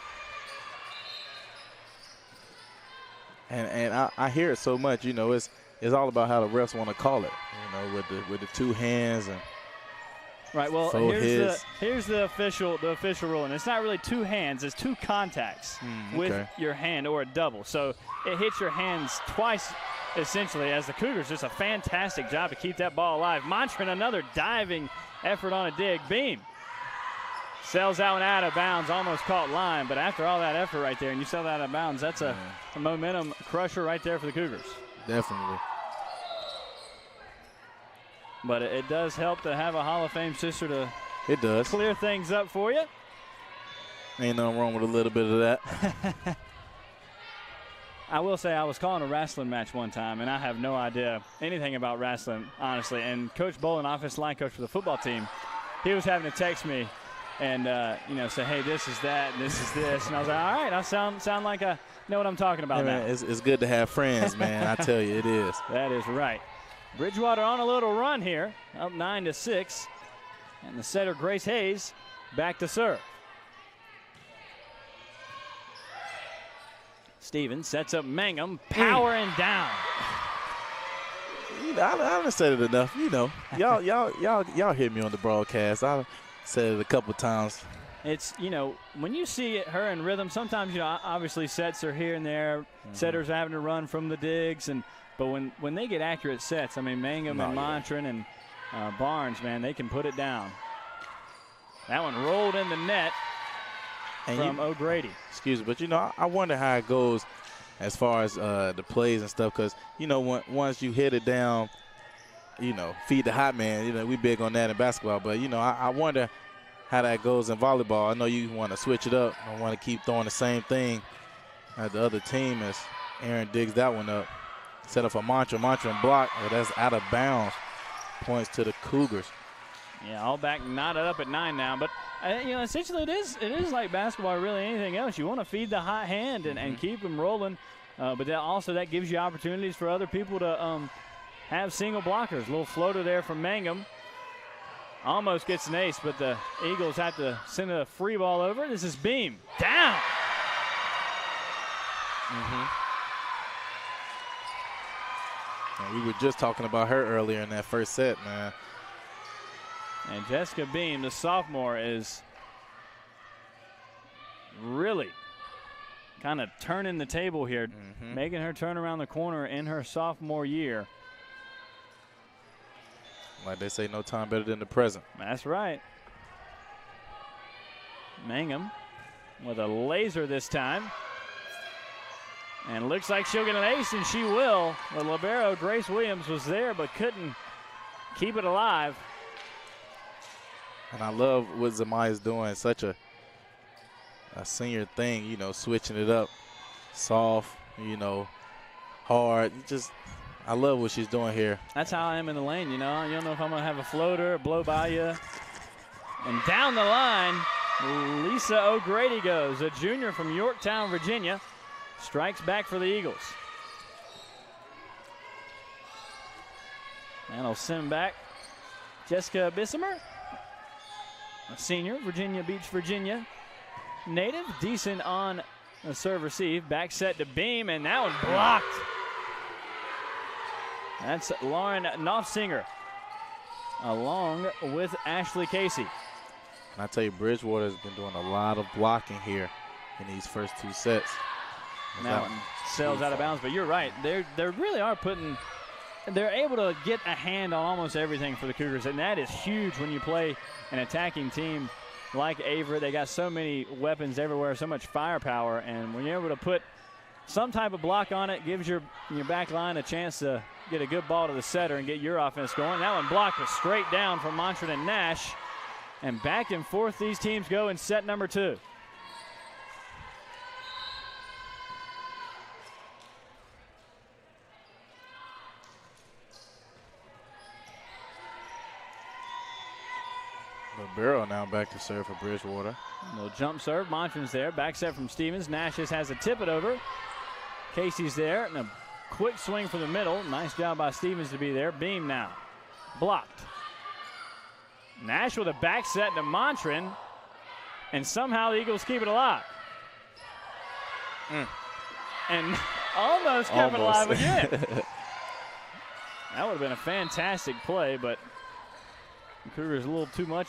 And I hear it so much, you know, it's all about how the refs want to call it, you know, with the 2 hands and right. Well, here's the official ruling. It's not really 2 hands; it's 2 contacts with your hand or a double. So it hits your hands twice, essentially. As the Cougars, just a fantastic job to keep that ball alive. Montran, another diving effort on a dig. Beam sails out and out of bounds, almost caught line. But after all that effort right there, and you sail out of bounds, that's a momentum crusher right there for the Cougars. Definitely. But it does help to have a Hall of Fame sister to clear things up for you. Ain't nothing wrong with a little bit of that. I will say I was calling a wrestling match one time, and I have no idea anything about wrestling, honestly. And Coach Bolin, offensive line coach for the football team, he was having to text me and, you know, say, hey, this is that, and this is this. And I was like, all right, I sound like I know what I'm talking about now. Man, it's good to have friends, man. I tell you, it is. That is right. Bridgewater on a little run here, up 9-6. And the setter, Grace Hayes, back to serve. Stevens sets up Mangum, powering down. You know, I haven't said it enough. You know, y'all hear me on the broadcast. I said it a couple times. It's, you know, when you see her in rhythm, sometimes, you know, obviously sets are here and there. Setters are having to run from the digs, but when they get accurate sets, I mean, Mangum and Montran and Barnes, man, they can put it down. That one rolled in the net from O'Grady. Excuse me, but, you know, I wonder how it goes as far as the plays and stuff, because, you know, once you hit it down, you know, feed the hot man. You know, we big on that in basketball, but, you know, I wonder how that goes in volleyball. I know you want to switch it up. I want to keep throwing the same thing at the other team as Aaron digs that one up. Set up for Montran block. Oh, that's out of bounds. Points to the Cougars. Yeah, all back knotted up at 9 now. But, you know, essentially it is like basketball or really anything else. You want to feed the hot hand and keep them rolling. But that gives you opportunities for other people to have single blockers. A little floater there from Mangum. Almost gets an ace, but the Eagles have to send a free ball over. This is Beam. Down. We were just talking about her earlier in that first set, man. And Jessica Beam, the sophomore, is really kind of turning the table here, making her turn around the corner in her sophomore year. Like they say, no time better than the present. That's right. Mangum with a laser this time. And looks like she'll get an ace, and she will. The libero, Grace Williams, was there but couldn't keep it alive. And I love what Zamaya's doing. Such a senior thing, you know, switching it up. Soft, you know, hard. I love what she's doing here. That's how I am in the lane, you know. You don't know if I'm going to have a floater or blow by you. And down the line, Lisa O'Grady goes, a junior from Yorktown, Virginia. Strikes back for the Eagles. And I'll send back Jessica Bissimer, a senior, Virginia Beach, Virginia native. Decent on the serve receive. Back set to Beam, and that one blocked. That's Lauren Knopfsinger along with Ashley Casey. And I tell you, Bridgewater has been doing a lot of blocking here in these first 2 sets. That one sails out of bounds, but you're right. They really are they're able to get a hand on almost everything for the Cougars, and that is huge when you play an attacking team like Averett. They got so many weapons everywhere, so much firepower, and when you're able to put some type of block on it, gives your back line a chance to get a good ball to the setter and get your offense going. That one blocked was straight down from Montran and Nash, and back and forth these teams go in set number 2. Barrow now back to serve for Bridgewater. Little jump serve. Montran's there. Back set from Stevens. Nash just has to tip it over. Casey's there. And a quick swing from the middle. Nice job by Stevens to be there. Beam now. Blocked. Nash with a back set to Montran. And somehow the Eagles keep it alive. And almost kept it alive again. That would have been a fantastic play, but the Cougars a little too much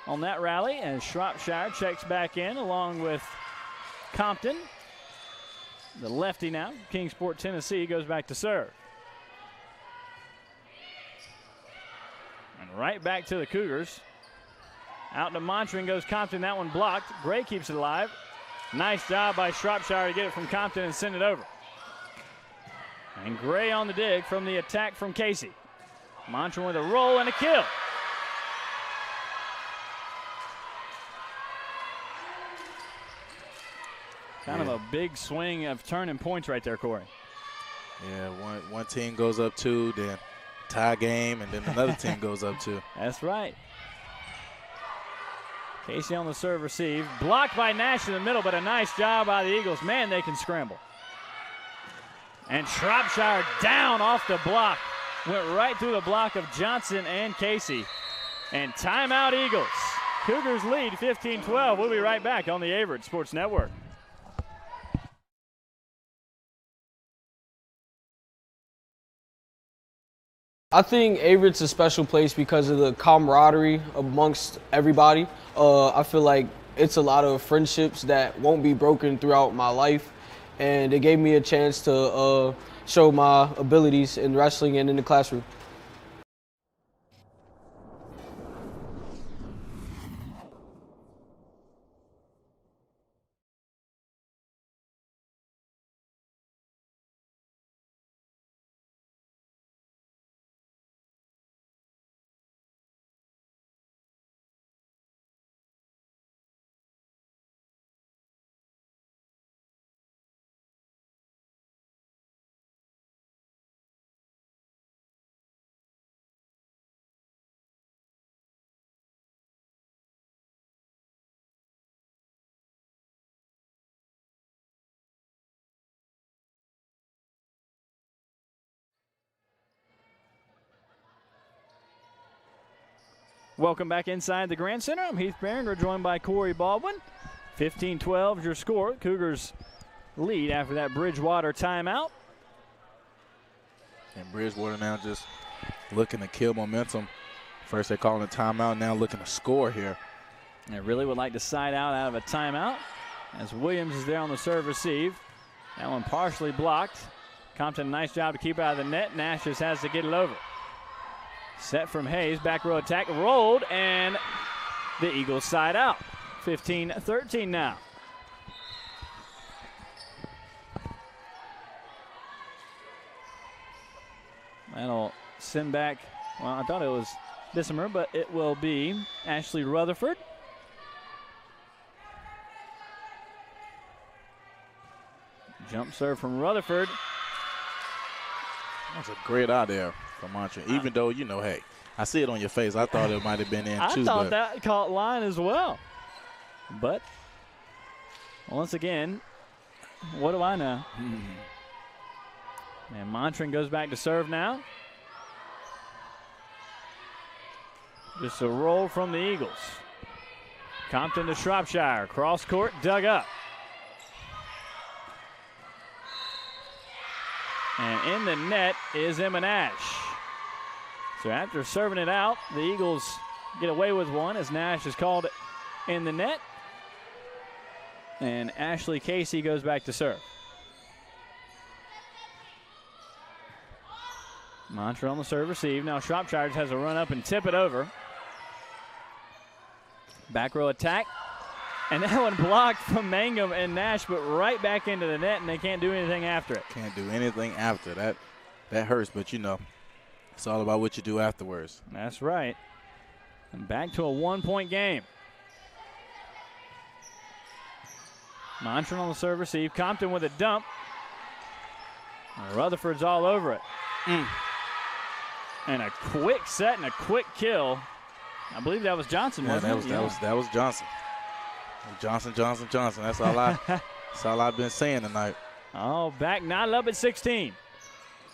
on that rally, and Shropshire checks back in along with Compton. The lefty now, Kingsport, Tennessee, goes back to serve. And right back to the Cougars. Out to Montran goes Compton. That one blocked. Gray keeps it alive. Nice job by Shropshire to get it from Compton and send it over. And Gray on the dig from the attack from Casey. Montran with a roll and a kill. Kind of a big swing of turning points right there, Corey. Yeah, one team goes up 2, then tie game, and then another team goes up 2. That's right. Casey on the serve receive. Blocked by Nash in the middle, but a nice job by the Eagles. Man, they can scramble. And Shropshire down off the block. Went right through the block of Johnson and Casey. And timeout Eagles. Cougars lead 15-12. We'll be right back on the Averett Sports Network. I think Averett's a special place because of the camaraderie amongst everybody. I feel like it's a lot of friendships that won't be broken throughout my life, and it gave me a chance to show my abilities in wrestling and in the classroom. Welcome back inside the Grand Center. I'm Heath Barringer, joined by Corey Baldwin. 15-12 is your score. Cougars lead after that Bridgewater timeout. And Bridgewater now just looking to kill momentum. First they're calling a timeout, now looking to score here. They really would like to side out of a timeout as Williams is there on the serve receive. That one partially blocked. Compton, nice job to keep it out of the net. Nash just has to get it over. Set from Hayes, back row attack, rolled, and the Eagles side out. 15-13 now. That'll send back, well, I thought it was Dissemer, but it will be Ashley Rutherford. Jump serve from Rutherford. That's a great eye there from Montran. Even though, you know, hey, I see it on your face. I thought it might have been in too. I thought that caught line as well. But once again, what do I know? And Montran goes back to serve now. Just a roll from the Eagles. Compton to Shropshire. Cross court, dug up. And in the net is Emma Nash. So after serving it out, the Eagles get away with one as Nash is called in the net. And Ashley Casey goes back to serve. Mantra on the serve receive. Now Shropshire has a run up and tip it over. Back row attack. And that one blocked from Mangum and Nash, but right back into the net, and they can't do anything after it. Can't do anything after that. That hurts, but you know, it's all about what you do afterwards. That's right. And back to a 1-point game. Montran on the serve receive. Compton with a dump. And Rutherford's all over it. And a quick set and a quick kill. I believe that was Johnson, wasn't it? That was Johnson. Johnson. That's all I've been saying tonight. Oh, back knotted up at 16.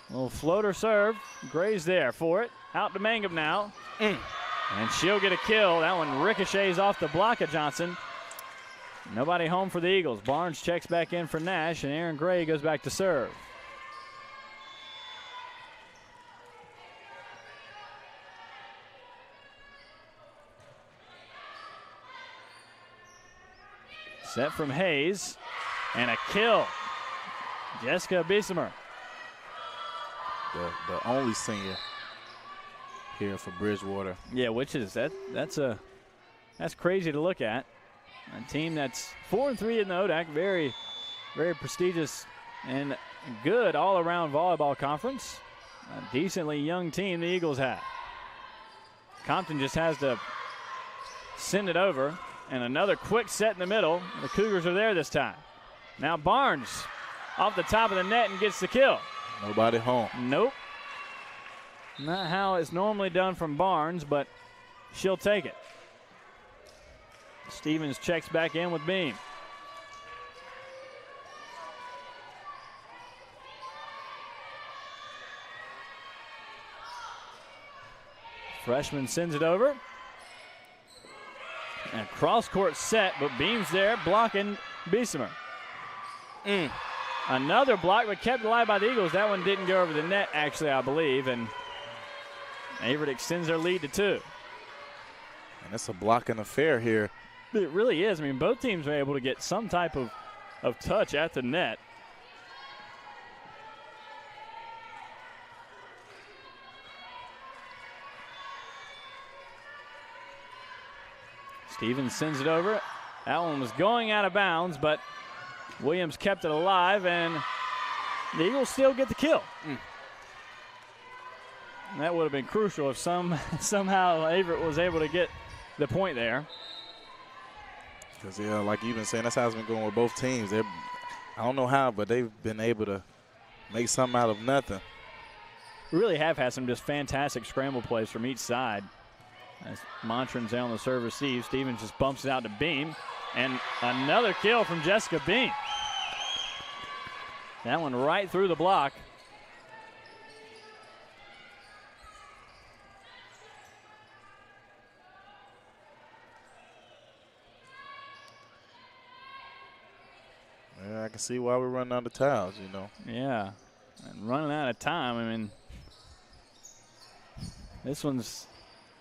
Little floater serve. Gray's there for it. Out to Mangum now. And she'll get a kill. That one ricochets off the block of Johnson. Nobody home for the Eagles. Barnes checks back in for Nash, and Aaron Gray goes back to serve. Set from Hayes, and a kill. Jessica Beesimer. The only senior here for Bridgewater. Yeah, which is that's crazy to look at. A team that's 4-3 in the ODAC, very, very prestigious and good all-around volleyball conference. A decently young team the Eagles have. Compton just has to send it over. And another quick set in the middle. The Cougars are there this time. Now Barnes off the top of the net and gets the kill. Nobody home. Nope. Not how it's normally done from Barnes, but she'll take it. Stevens checks back in with Beam. Freshman sends it over. And cross-court set, but Beam's there, blocking Beesimer. Another block, but kept alive by the Eagles. That one didn't go over the net, actually, I believe. And Averett extends their lead to 2. And it's a blocking affair here. It really is. I mean, both teams are able to get some type of touch at the net. Stevens sends it over. That one was going out of bounds, but Williams kept it alive, and the Eagles still get the kill. That would have been crucial if somehow Averett was able to get the point there. Because, yeah, like you've been saying, that's how it's been going with both teams. I don't know how, but they've been able to make something out of nothing. We really have had some just fantastic scramble plays from each side. As Montran's there on the serve receive, Stevens just bumps it out to Beam. And another kill from Jessica Beam. That one right through the block. Yeah, I can see why we're running out of towels, you know. Yeah, and running out of time. I mean, this one's,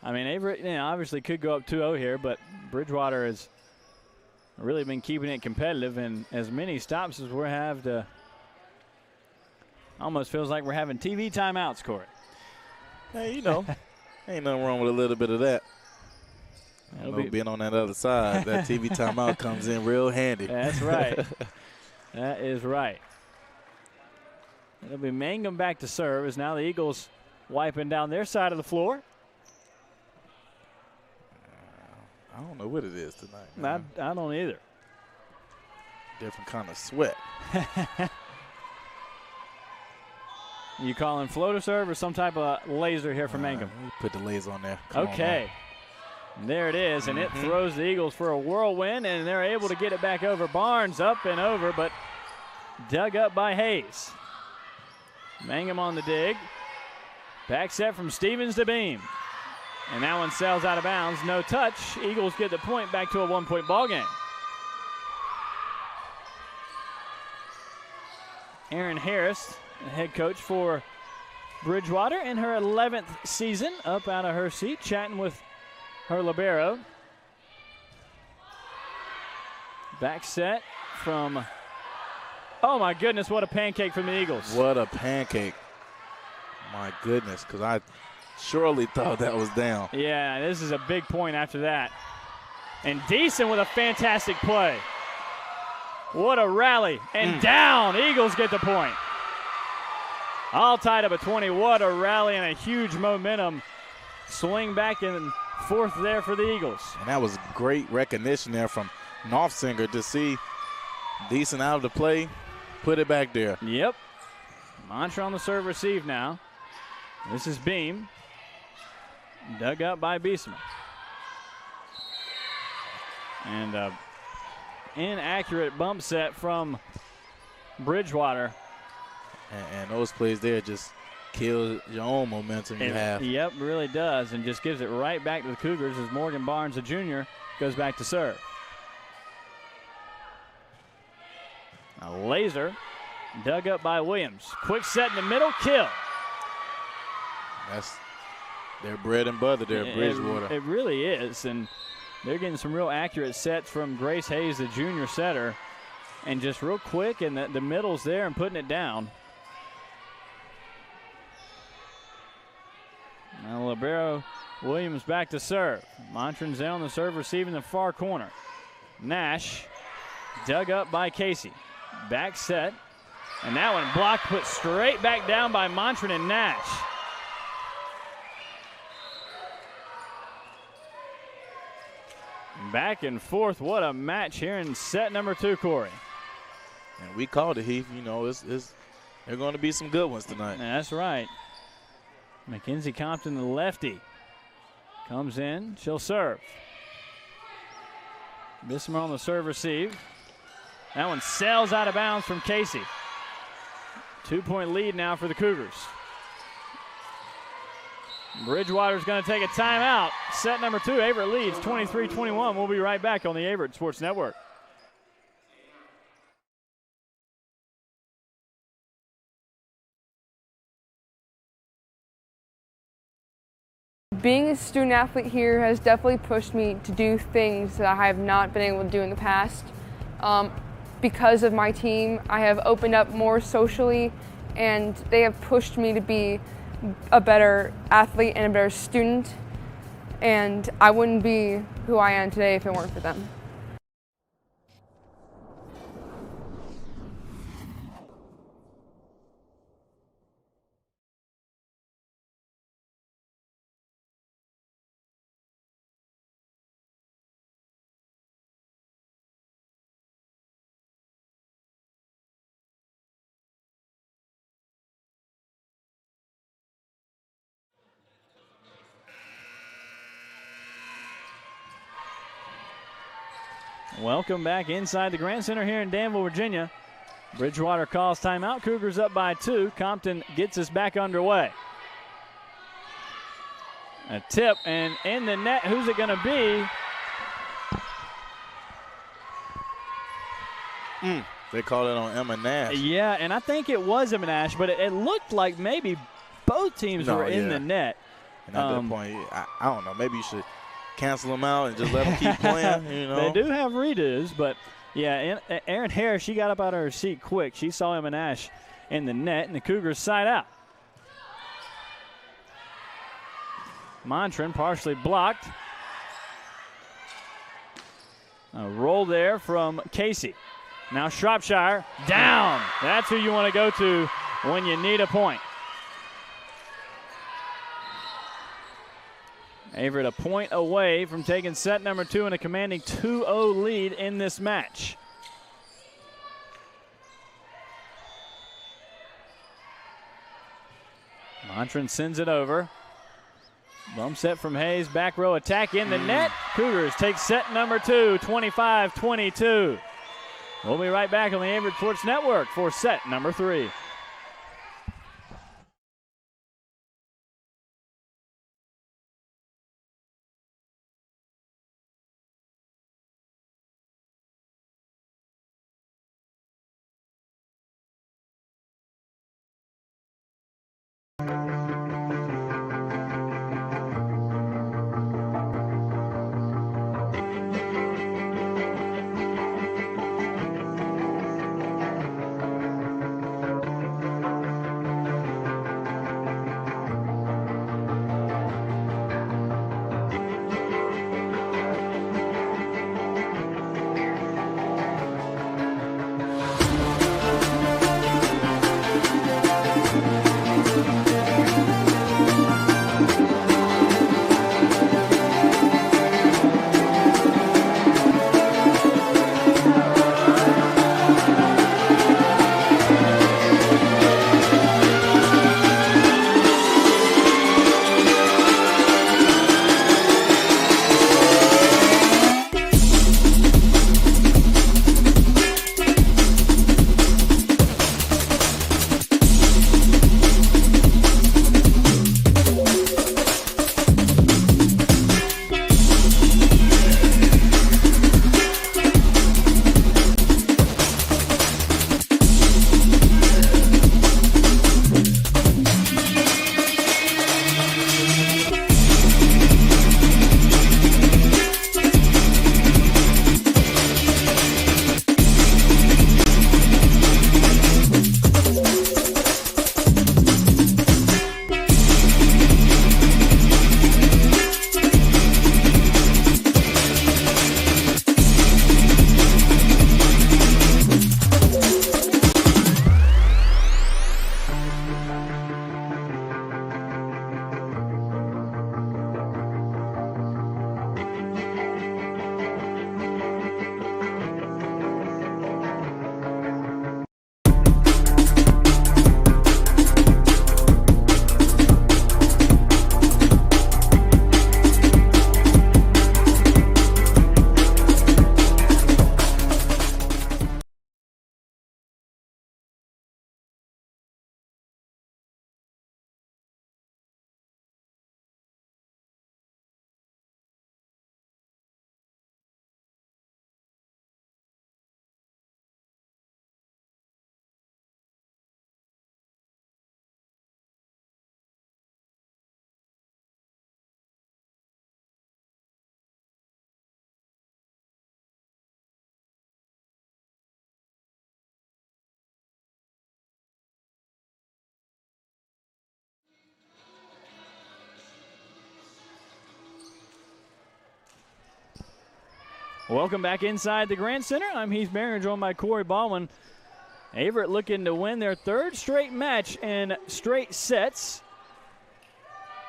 Averett, obviously could go up 2-0 here, but Bridgewater has really been keeping it competitive, and as many stops as we have to, almost feels like we're having TV timeouts, Corey. Hey, ain't nothing wrong with a little bit of that. Being on that other side, that TV timeout comes in real handy. That's right. That is right. It'll be Mangum back to serve as now the Eagles wiping down their side of the floor. I don't know what it is tonight. I don't either. Different kind of sweat. You calling floater serve or some type of laser here for Mangum? Put the laser on there. Come okay. And there it is, and it throws the Eagles for a whirlwind, and they're able to get it back over. Barnes up and over, but dug up by Hayes. Mangum on the dig. Back set from Stevens to Beam. And that one sails out of bounds. No touch. Eagles get the point, back to a 1-point ball game. Aaron Harris the head coach for Bridgewater, in her 11th season, up out of her seat, chatting with her libero. Back set from, oh my goodness, what a pancake from the Eagles. What a pancake. My goodness, because I surely thought that was down. Yeah, this is a big point after that. And Deason with a fantastic play. What a rally. And down. Eagles get the point. All tied up at 20. What a rally and a huge momentum swing back and forth there for the Eagles. And that was great recognition there from Knopfsinger to see Deason out of the play, put it back there. Yep. Mantra on the serve receive now. This is Beam. Dug up by Beesman. And inaccurate bump set from Bridgewater. And those plays there just kill your own momentum you have. Yep, really does, and just gives it right back to the Cougars as Morgan Barnes, the junior, goes back to serve. A laser dug up by Williams. Quick set in the middle, kill. That's their bread and butter there, Bridgewater. It really is, and they're getting some real accurate sets from Grace Hayes, the junior setter, and just real quick, and the middle's there and putting it down. Now libero Williams back to serve. Montran's on the serve, receiving the far corner. Nash dug up by Casey. Back set, and that one blocked, put straight back down by Montran and Nash. Back and forth, what a match here in set number 2, Corey. And we called it, Heath. You know, there are going to be some good ones tonight. That's right. Mackenzie Compton, the lefty, comes in. She'll serve. Bismarck on the serve receive. That one sails out of bounds from Casey. 2-point lead now for the Cougars. Bridgewater's going to take a timeout. Set number 2, Averett leads 23-21. We'll be right back on the Averett Sports Network. Being a student athlete here has definitely pushed me to do things that I have not been able to do in the past. Because of my team, I have opened up more socially, and they have pushed me to be a better athlete and a better student, and I wouldn't be who I am today if it weren't for them. Welcome back inside the Grant Center here in Danville, Virginia. Bridgewater calls timeout. Cougars up by 2. Compton gets us back underway. A tip, and in the net, who's it going to be? They called it on Emma Nash. Yeah, and I think it was Emma Nash, but it looked like maybe both teams were in the net. And at that point, I don't know, maybe you should cancel them out and just let them keep playing. You know? They do have redos, but yeah, Erin Harris, she got up out of her seat quick. She saw Emma Nash in the net, and the Cougars side out. Montran partially blocked. A roll there from Casey. Now Shropshire down. That's who you want to go to when you need a point. Averett a point away from taking set number 2 and a commanding 2-0 lead in this match. Montran sends it over. Bump set from Hayes, back row attack in the net. Cougars take set number 2, 25-22. We'll be right back on the Averett Sports Network for set number 3. Welcome back inside the Grant Center. I'm Heath Barringer, joined by Corey Baldwin. Averett looking to win their third straight match in straight sets.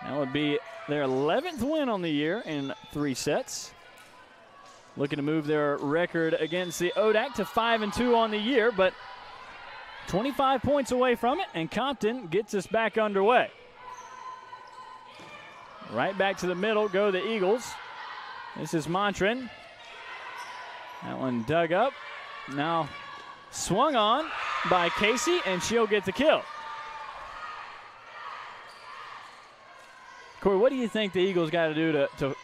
That would be their 11th win on the year in 3 sets. Looking to move their record against the ODAC to 5-2 on the year, but 25 points away from it, and Compton gets us back underway. Right back to the middle go the Eagles. This is Montran. That one dug up. Now swung on by Casey, and she'll get the kill. Corey, what do you think the Eagles got to do to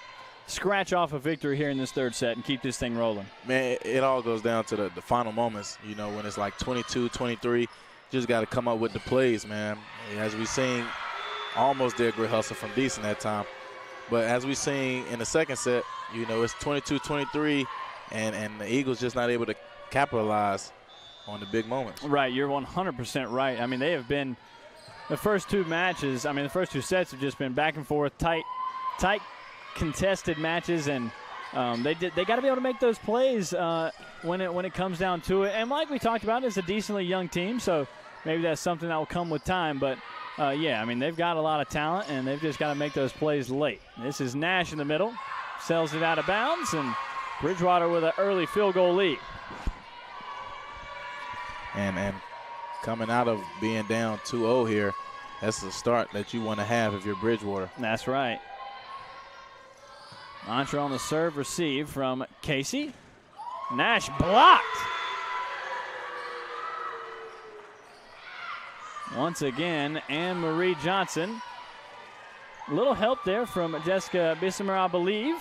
scratch off a victory here in this third set and keep this thing rolling? Man, it all goes down to the final moments. You know, when it's like 22, 23, just got to come up with the plays, man. As we seen, almost did a great hustle from Decent that time. But as we seen in the second set, you know, it's 22-23, and the Eagles just not able to capitalize on the big moments. Right, you're 100% right. I mean, they have been the first 2 matches. I mean, the first 2 sets have just been back and forth, tight contested matches, and they got to be able to make those plays when it comes down to it. And like we talked about, it's a decently young team, so maybe that's something that will come with time. But yeah, I mean, they've got a lot of talent, and they've just got to make those plays late. This is Nash in the middle, sells it out of bounds, and Bridgewater with an early field goal lead. And coming out of being down 2-0 here, that's the start that you want to have if you're Bridgewater. That's right. Mantra on the serve receive from Casey. Nash blocked. Once again, Anne-Marie Johnson. A little help there from Jessica Bissimer, I believe.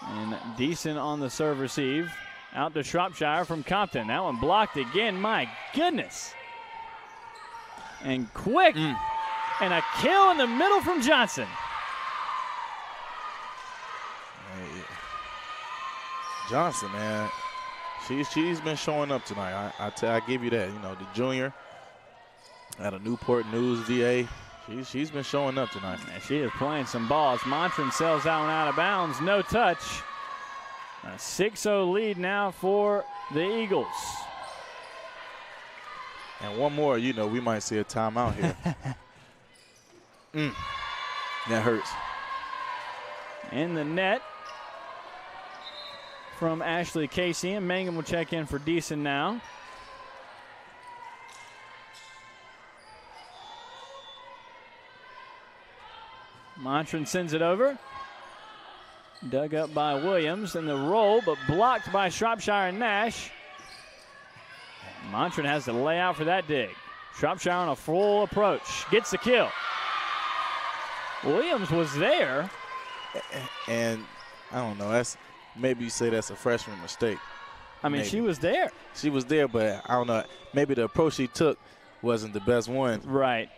And Deason on the serve receive. Out to Shropshire from Compton. That one blocked again. My goodness. And quick. And a kill in the middle from Johnson. Johnson, man, she's been showing up tonight. I give you that. You know, the junior at a Newport News VA, she's been showing up tonight. And she is playing some balls. Montran sells that one out of bounds. No touch. A 6-0 lead now for the Eagles. And one more, you know, we might see a timeout here. That hurts. In the net from Ashley Casey, and Mangum will check in for Deason now. Montran sends it over. Dug up by Williams in the roll, but blocked by Shropshire and Nash. Montran has to lay out for that dig. Shropshire on a full approach. Gets the kill. Williams was there. And I don't know, that's maybe you say that's a freshman mistake. I mean, maybe. she was there. She was there, but I don't know. Maybe the approach she took wasn't the best one. Right.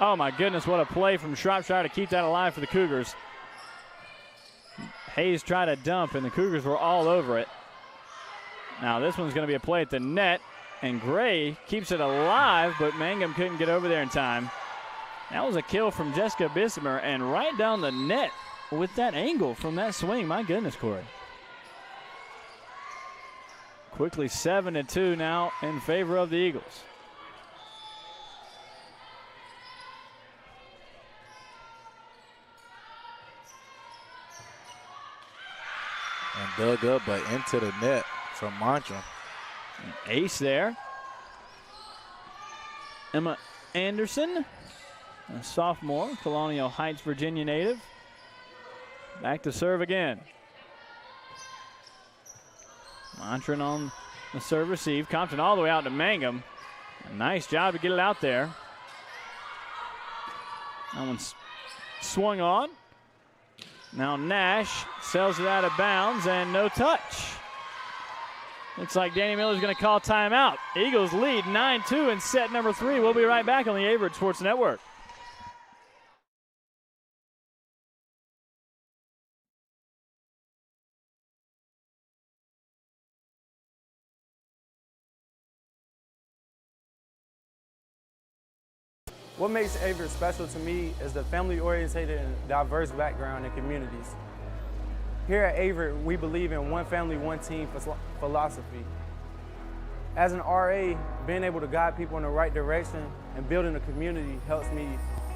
Oh, my goodness, what a play from Shropshire to keep that alive for the Cougars. Hayes tried to dump, and the Cougars were all over it. Now this one's going to be a play at the net, and Gray keeps it alive, but Mangum couldn't get over there in time. That was a kill from Jessica Bissimer, and right down the net with that angle from that swing. My goodness, Corey. Quickly 7-2 now in favor of the Eagles. And dug up, but into the net from Montran. Ace there. Emma Anderson, a sophomore, Colonial Heights, Virginia native. Back to serve again. Montran on the serve receive. Compton all the way out to Mangum. A nice job to get it out there. That one's swung on. Now Nash sells it out of bounds and no touch. Looks like Danny Miller's going to call timeout. Eagles lead 9-2 in set number 3. We'll be right back on the Averett Sports Network. What makes Averett special to me is the family-oriented and diverse background and communities. Here at Averett, we believe in one family, one team philosophy. As an RA, being able to guide people in the right direction and building a community helps me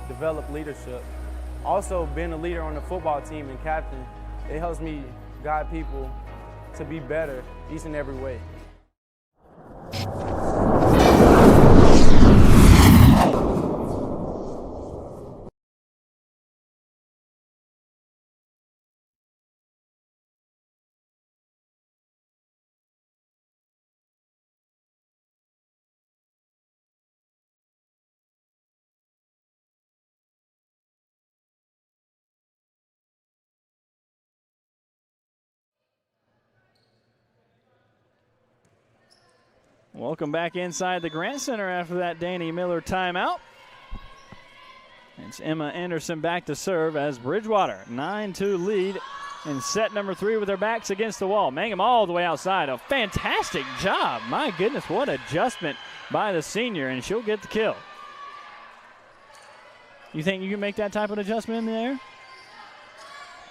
develop leadership. Also, being a leader on the football team and captain, it helps me guide people to be better each and every way. Welcome back inside the Grant Center after that Danny Miller timeout. It's Emma Anderson back to serve as Bridgewater 9-2 lead in set number 3 with their backs against the wall. Mangum all the way outside. A fantastic job. My goodness, what adjustment by the senior, and she'll get the kill. You think you can make that type of adjustment in the air?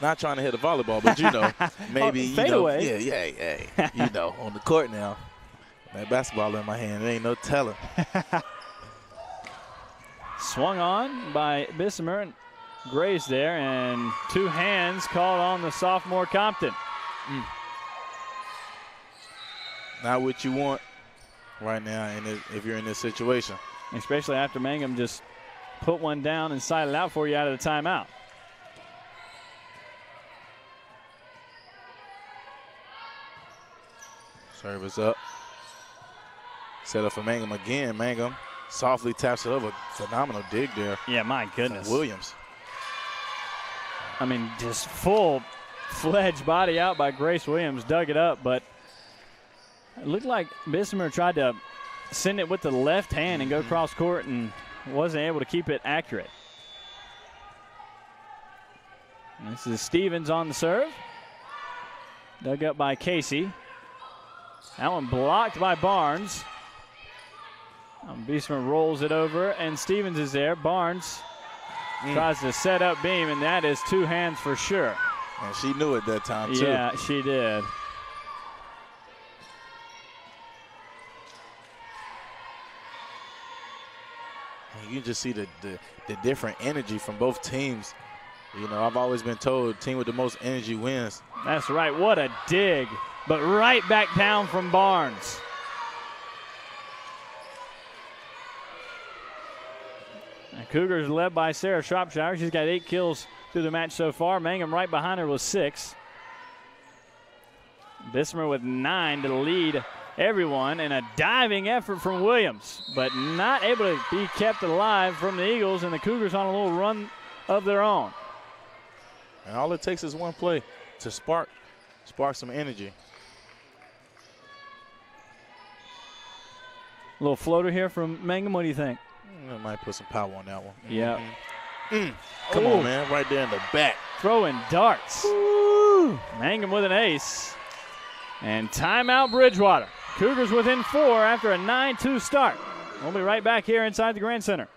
Not trying to hit a volleyball, but you know, maybe, you know, away. yeah, you know, on the court now. That basketball in my hand, there ain't no telling. Swung on by Bissimer and Gray's there, and 2 hands called on the sophomore Compton. Not what you want right now if you're in this situation. Especially after Mangum just put one down and sided out for you out of the timeout. Service up. Set up for Mangum again. Mangum softly taps it over. Phenomenal dig there. Yeah, my goodness. From Williams. I mean, just full-fledged body out by Grace Williams. Dug it up, but It looked like Bismarck tried to send it with the left hand and go cross court and wasn't able to keep it accurate. And this is Stevens on the serve. Dug up by Casey. That one blocked by Barnes. Bismarck rolls it over, and Stevens is there. Barnes tries to set up Beam, and that is two hands for sure. And she knew it that time, too. Yeah, she did. And you just see the different energy from both teams. You know, I've always been told team with the most energy wins. That's right. What a dig. But right back down from Barnes. And Cougars led by Sarah Shropshire. She's got 8 kills through the match so far. Mangum right behind her with 6. Bismarck with 9 to lead everyone, and a diving effort from Williams, but not able to be kept alive from the Eagles, and the Cougars on a little run of their own. And all it takes is one play to spark some energy. A little floater here from Mangum. What do you think? I might put some power on that one. Yeah. Come on, man. Right there in the back. Throwing darts. Woo. Mangum with an ace. And timeout Bridgewater. Cougars within 4 after a 9-2 start. We'll be right back here inside the Grand Center.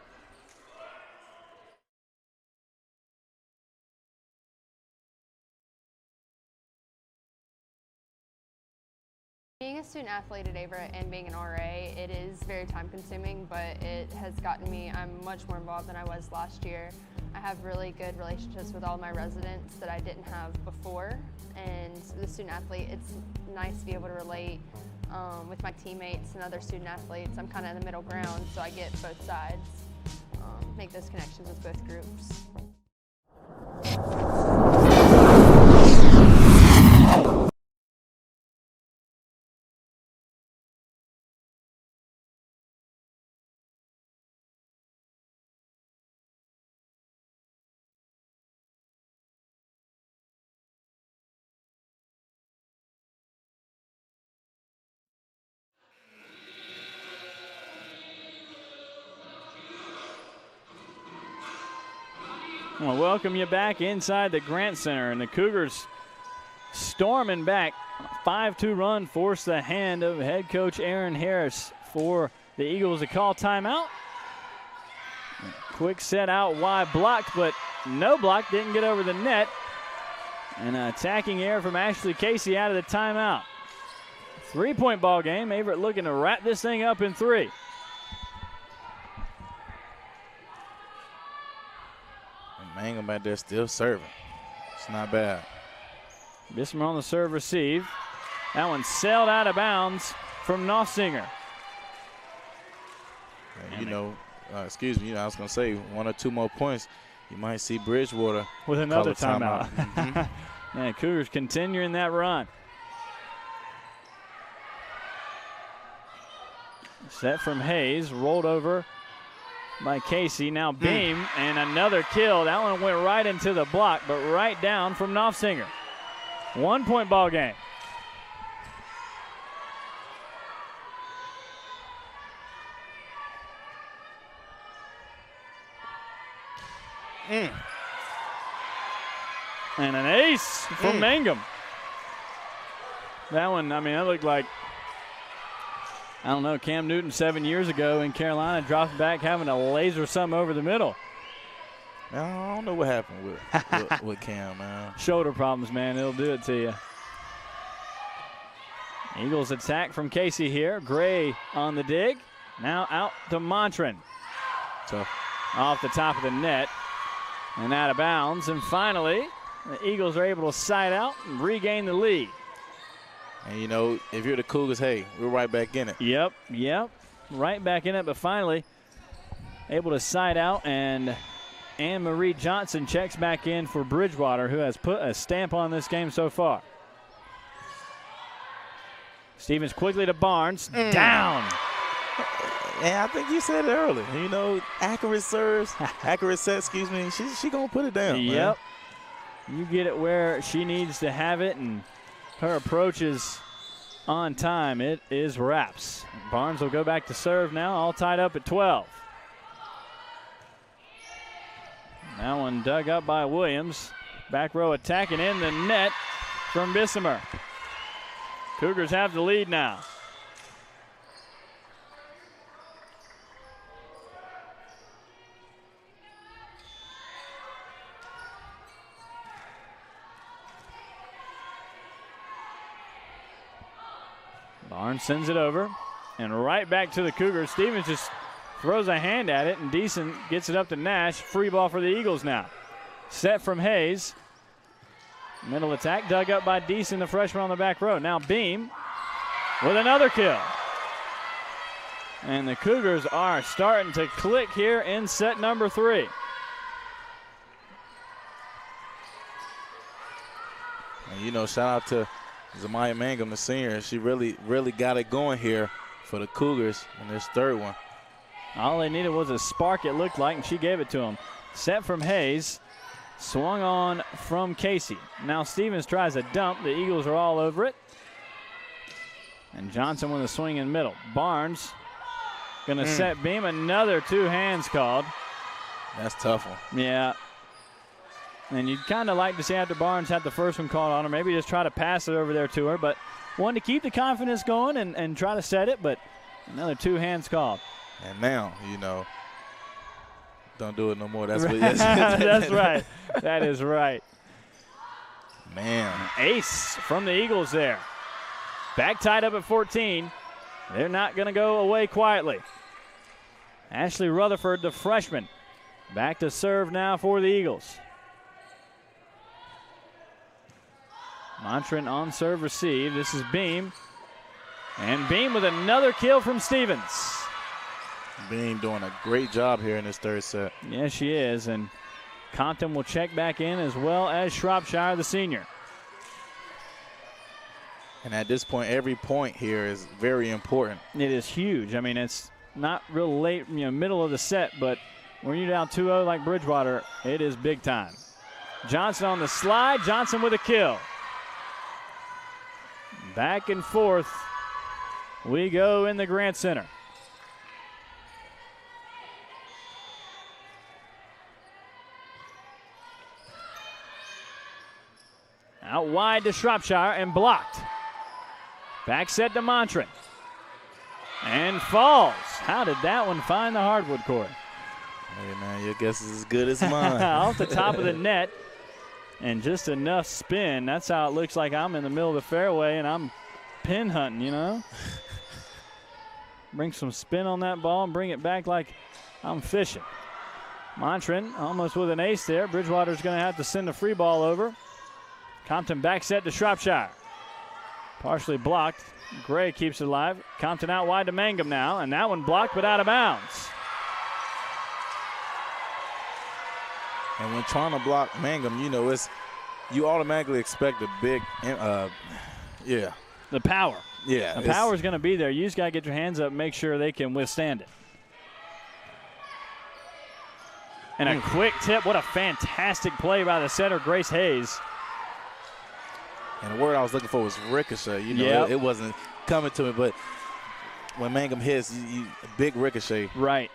Being a student athlete at Averett and being an RA, it is very time consuming, but it has gotten me, I'm much more involved than I was last year. I have really good relationships with all my residents that I didn't have before, and the student athlete, it's nice to be able to relate with my teammates and other student athletes. I'm kind of in the middle ground, so I get both sides, make those connections with both groups. I want to welcome you back inside the Grant Center, and the Cougars storming back. 5-2 run forced the hand of head coach Aaron Harris for the Eagles to call timeout. Quick set out wide, blocked, but no block, didn't get over the net. And an attacking error from Ashley Casey out of the timeout. 3-point ball game. Averett looking to wrap this thing up in 3. Mangum back there still serving. It's not bad. Bismarck on the serve receive. That one sailed out of bounds from Knopfsinger. You know, excuse me, I was going to say 1 or 2 more points, you might see Bridgewater with another call a timeout. Yeah, Cougars continuing that run. Set from Hayes, rolled over by Casey. Now Beam, and another kill. That one went right into the block, but right down from Knopfsinger. 1-point ball game. And an ace from Mangum. That one, I mean, that looked like, I don't know, Cam Newton 7 years ago in Carolina dropped back having to laser something over the middle. I don't know what happened with Cam, man. Shoulder problems, man. It'll do it to you. Eagles attack from Casey here. Gray on the dig. Now out to Montran. Tough. Off the top of the net and out of bounds. And finally, the Eagles are able to side out and regain the lead. And, you know, if you're the Cougars, hey, we're right back in it. Yep. Right back in it, but finally able to side out, and Anne-Marie Johnson checks back in for Bridgewater, who has put a stamp on this game so far. Stevens quickly to Barnes. Down. And I think you said it earlier. You know, accurate serves, accurate set, excuse me. She going to put it down. Yep. Man. You get it where she needs to have it, and her approach is on time. It is wraps. Barnes will go back to serve now, all tied up at 12. That one dug up by Williams. Back row attacking in the net from Bissamer. Cougars have the lead now. Barnes sends it over, and right back to the Cougars. Stevens just throws a hand at it, and Deason gets it up to Nash. Free ball for the Eagles now. Set from Hayes. Middle attack dug up by Deason, the freshman on the back row. Now Beam with another kill. And the Cougars are starting to click here in set number 3. And, you know, shout out to Zamaya Mangum, the senior. She really got it going here for the Cougars in this third one. All they needed was a spark, it looked like, and she gave it to them. Set from Hayes. Swung on from Casey. Now Stevens tries a dump. The Eagles are all over it. And Johnson with a swing in middle. Barnes going to set Beam. Another 2 hands called. That's a tough one. Yeah. And you'd kind of like to see after Barnes had the first one called on her, maybe just try to pass it over there to her. But wanted to keep the confidence going and try to set it. But another 2 hands called. And now, you know, don't do it no more. That's what. That's right. That is right. Man. Ace from the Eagles there. Back tied up at 14. They're not going to go away quietly. Ashley Rutherford, the freshman, back to serve now for the Eagles. Montran on serve receive. This is Beam. And Beam with another kill from Stevens. Beam doing a great job here in this third set. Yes, she is. And Compton will check back in, as well as Shropshire, the senior. And at this point, every point here is very important. It is huge. I mean, it's not real late, middle of the set, but when you're down 2-0 like Bridgewater, it is big time. Johnson on the slide. Johnson with a kill. Back and forth we go in the Grant Center. Out wide to Shropshire and blocked. Back set to Montran. And falls. How did that one find the hardwood court? Hey, man, your guess is as good as mine. Off the top of the net. And just enough spin. That's how it looks like I'm in the middle of the fairway and I'm pin hunting, you know. Bring some spin on that ball and bring it back like I'm fishing. Montran almost with an ace there. Bridgewater's going to have to send a free ball over. Compton back set to Shropshire. Partially blocked. Gray keeps it alive. Compton out wide to Mangum now, and that one blocked but out of bounds. And when trying to block Mangum, you know, you automatically expect a big, The power. Yeah. The power is going to be there. You just got to get your hands up and make sure they can withstand it. And a quick tip. What a fantastic play by the setter, Grace Hayes. And the word I was looking for was ricochet. You know, it wasn't coming to me, but when Mangum hits, a big ricochet. Right.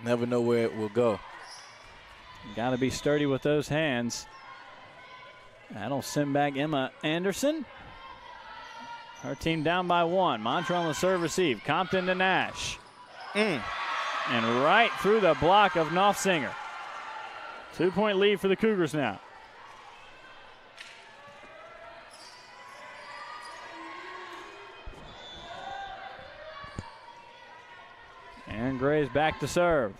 Never know where it will go. Got to be sturdy with those hands. That'll send back Emma Anderson. Her team down by 1. Montran on the serve receive. Compton to Nash. And right through the block of Knopfsinger. 2-point lead for the Cougars now. Aaron Gray's back to serve.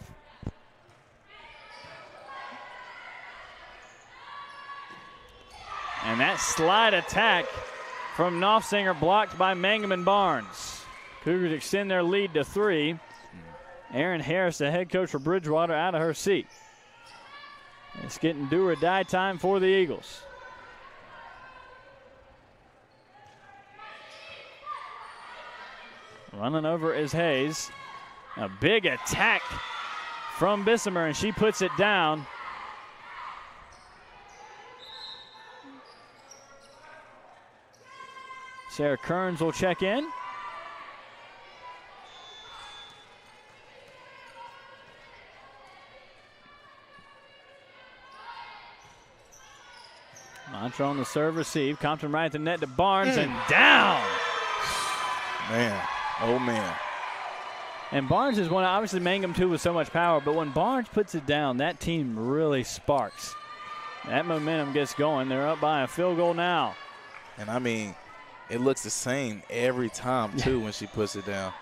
And that slide attack from Knopfsinger blocked by Mangum and Barnes. Cougars extend their lead to 3. Aaron Harris, the head coach for Bridgewater, out of her seat. It's getting do or die time for the Eagles. Running over is Hayes. A big attack from Bissamer, and she puts it down. Sarah Kearns will check in. Mantra on the serve receive. Compton right at the net to Barnes and down. Man, oh man. And Barnes is one, obviously Mangum too with so much power, but when Barnes puts it down, that team really sparks. That momentum gets going. They're up by a field goal now. And I mean, it looks the same every time too when she puts it down.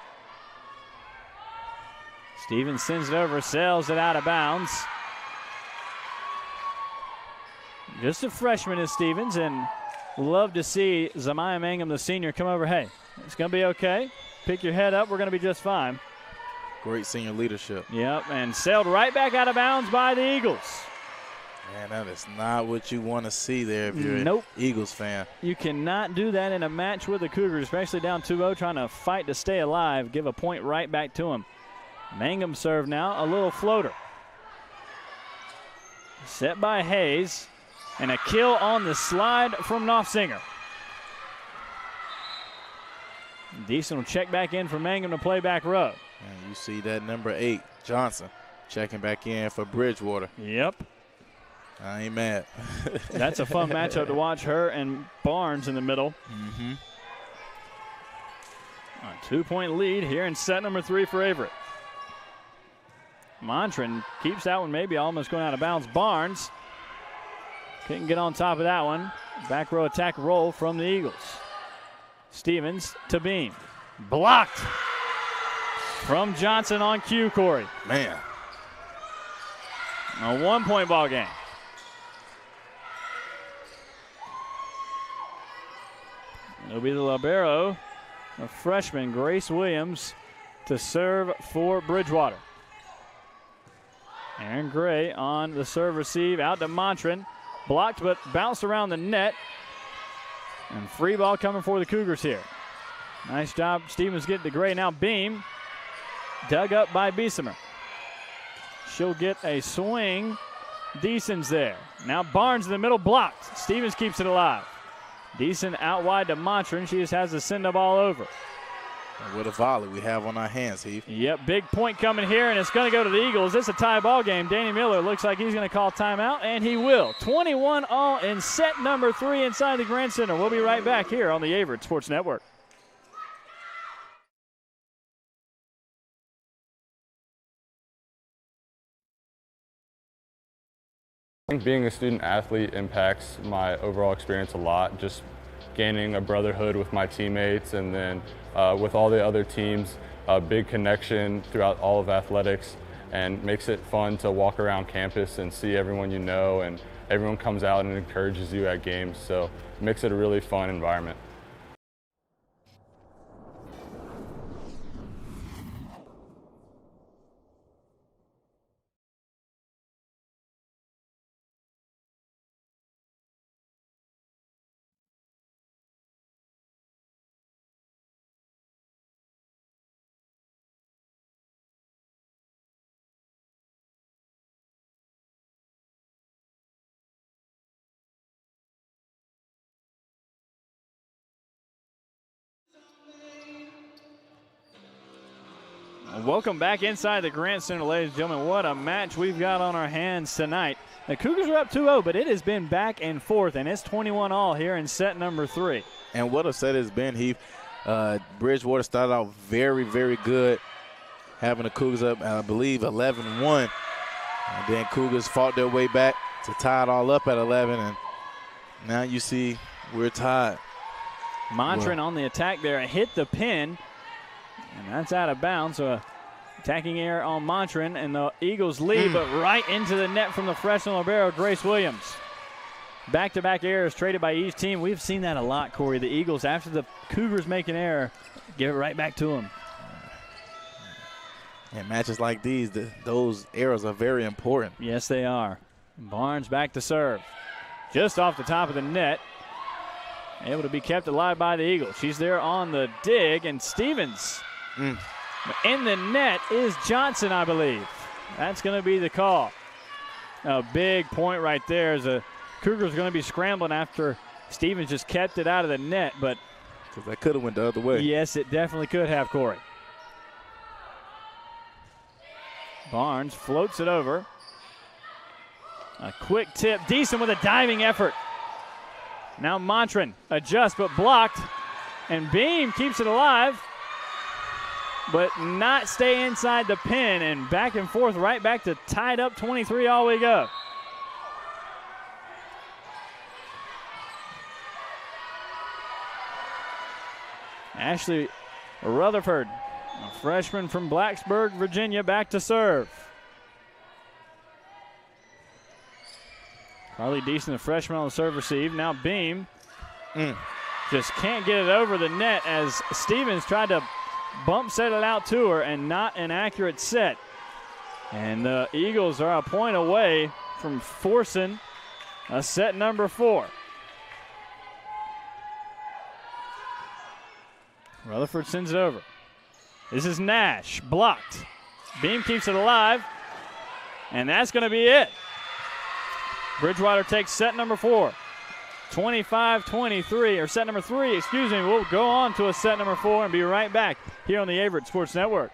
Stevens sends it over, sails it out of bounds. Just a freshman is Stevens, and love to see Zamaya Mangum, the senior, come over. Hey, it's going to be okay. Pick your head up. We're going to be just fine. Great senior leadership. Yep, and sailed right back out of bounds by the Eagles. Man, that is not what you want to see there if you're Nope. an Eagles fan. You cannot do that in a match with the Cougars, especially down 2-0, trying to fight to stay alive. Give a point right back to them. Mangum serve now, a little floater. Set by Hayes, and a kill on the slide from Knopfsinger. Deason will check back in for Mangum to play back row. And you see that number 8, Johnson, checking back in for Bridgewater. Yep. I ain't mad. That's a fun matchup to watch, her and Barnes in the middle. Mm-hmm. A 2-point lead here in set number 3 for Averett. Montran keeps that one maybe almost going out of bounds. Barnes couldn't get on top of that one. Back row attack roll from the Eagles. Stevens to Beam. Blocked from Johnson on cue, Corey. Man. A 1-point ball game. It'll be the libero, a freshman, Grace Williams, to serve for Bridgewater. Aaron Gray on the serve receive, out to Montran. Blocked but bounced around the net. And free ball coming for the Cougars here. Nice job. Stevens getting to Gray. Now Beam. Dug up by Beesimer. She'll get a swing. Deason's there. Now Barnes in the middle, blocked. Stevens keeps it alive. Deason out wide to Montran. She just has to send the ball over. And what a volley we have on our hands, Heath. Yep, big point coming here, and it's going to go to the Eagles. It's a tie ball game. Danny Miller looks like he's going to call timeout, and he will. 21 all in set number 3 inside the Grand Center. We'll be right back here on the Averett Sports Network. I think being a student athlete impacts my overall experience a lot. Just gaining a brotherhood with my teammates, and then with all the other teams, a big connection throughout all of athletics, and makes it fun to walk around campus and see everyone you know, and everyone comes out and encourages you at games, so it makes it a really fun environment. Welcome back inside the Grant Center, ladies and gentlemen. What a match we've got on our hands tonight. The Cougars are up 2-0, but it has been back and forth, and it's 21 all here in set number 3. And what a set it's been, Heath. Bridgewater started out very, very good, having the Cougars up, I believe, 11-1. And then Cougars fought their way back to tie it all up at 11, and now you see we're tied. Montran on the attack there, hit the pin, and that's out of bounds. So attacking error on Montran, and the Eagles lead, but right into the net from the freshman libero, Grace Williams. Back-to-back errors traded by each team. We've seen that a lot, Corey. The Eagles, after the Cougars make an error, give it right back to them. In matches like these, those errors are very important. Yes, they are. Barnes back to serve. Just off the top of the net. Able to be kept alive by the Eagles. She's there on the dig, and Stevens in the net is Johnson, I believe. That's going to be the call. A big point right there as the Cougars are going to be scrambling after Stevens just kept it out of the net, but Because that could have went the other way. Yes, it definitely could have, Corey. Barnes floats it over. A quick tip. Deason with a diving effort. Now Montran adjusts but blocked. And Beam keeps it alive, but not stay inside the pin. And back and forth, right back to tied up 23 all we go. Ashley Rutherford, a freshman from Blacksburg, Virginia, back to serve. Carly Deason, a freshman on the serve receive. Now Beam just can't get it over the net as Stevens tried to bump set it out to her, and not an accurate set. And the Eagles are a point away from forcing a set number 4. Rutherford sends it over. This is Nash, blocked. Beam keeps it alive, and that's going to be it. Bridgewater takes set number 4. 25-23, or set number 3, excuse me. We'll go on to a set number 4 and be right back here on the Averett Sports Network.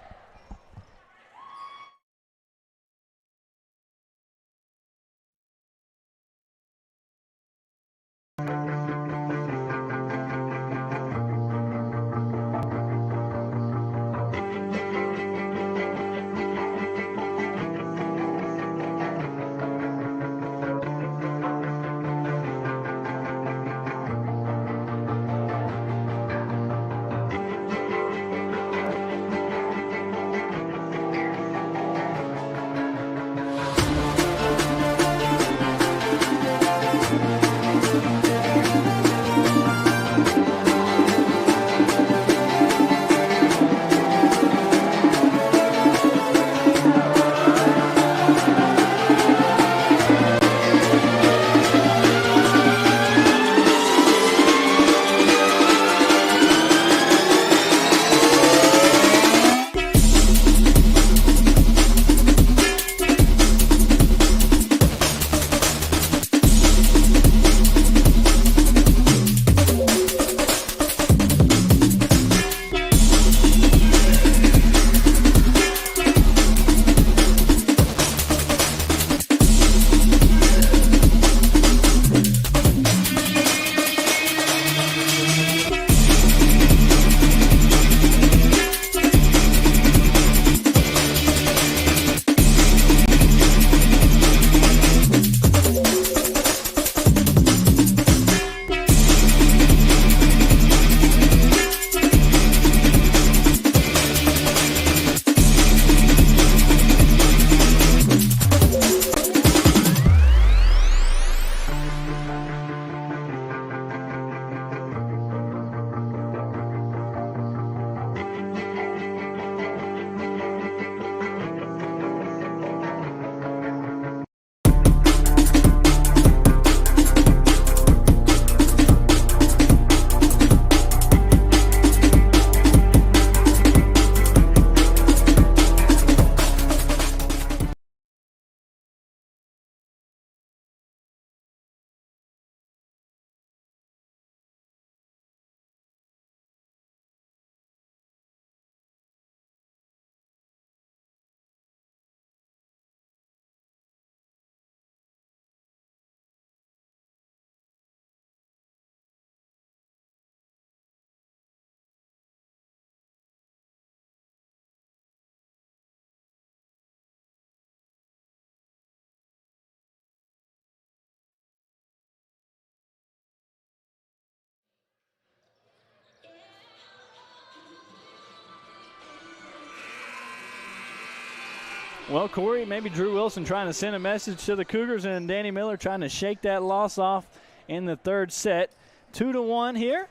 Well, Corey, maybe Drew Wilson trying to send a message to the Cougars, and Danny Miller trying to shake that loss off in the third set. 2-1 here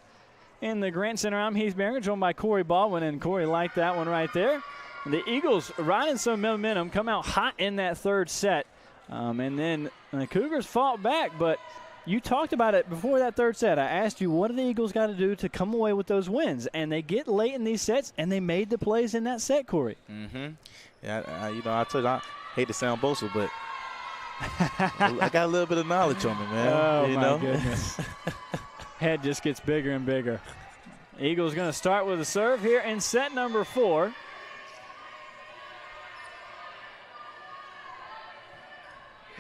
in the Grant Center. I'm Heath Barrett, joined by Corey Baldwin, and Corey liked that one right there. And the Eagles riding some momentum, come out hot in that third set. And then the Cougars fought back, but you talked about it before that third set. I asked you, what do the Eagles got to do to come away with those wins? And they get late in these sets, and they made the plays in that set, Corey. Mm-hmm. Yeah, I told you, I hate to sound boastful, but I got a little bit of knowledge on me, man. Oh, my goodness. Head just gets bigger and bigger. Eagles going to start with a serve here in set number 4.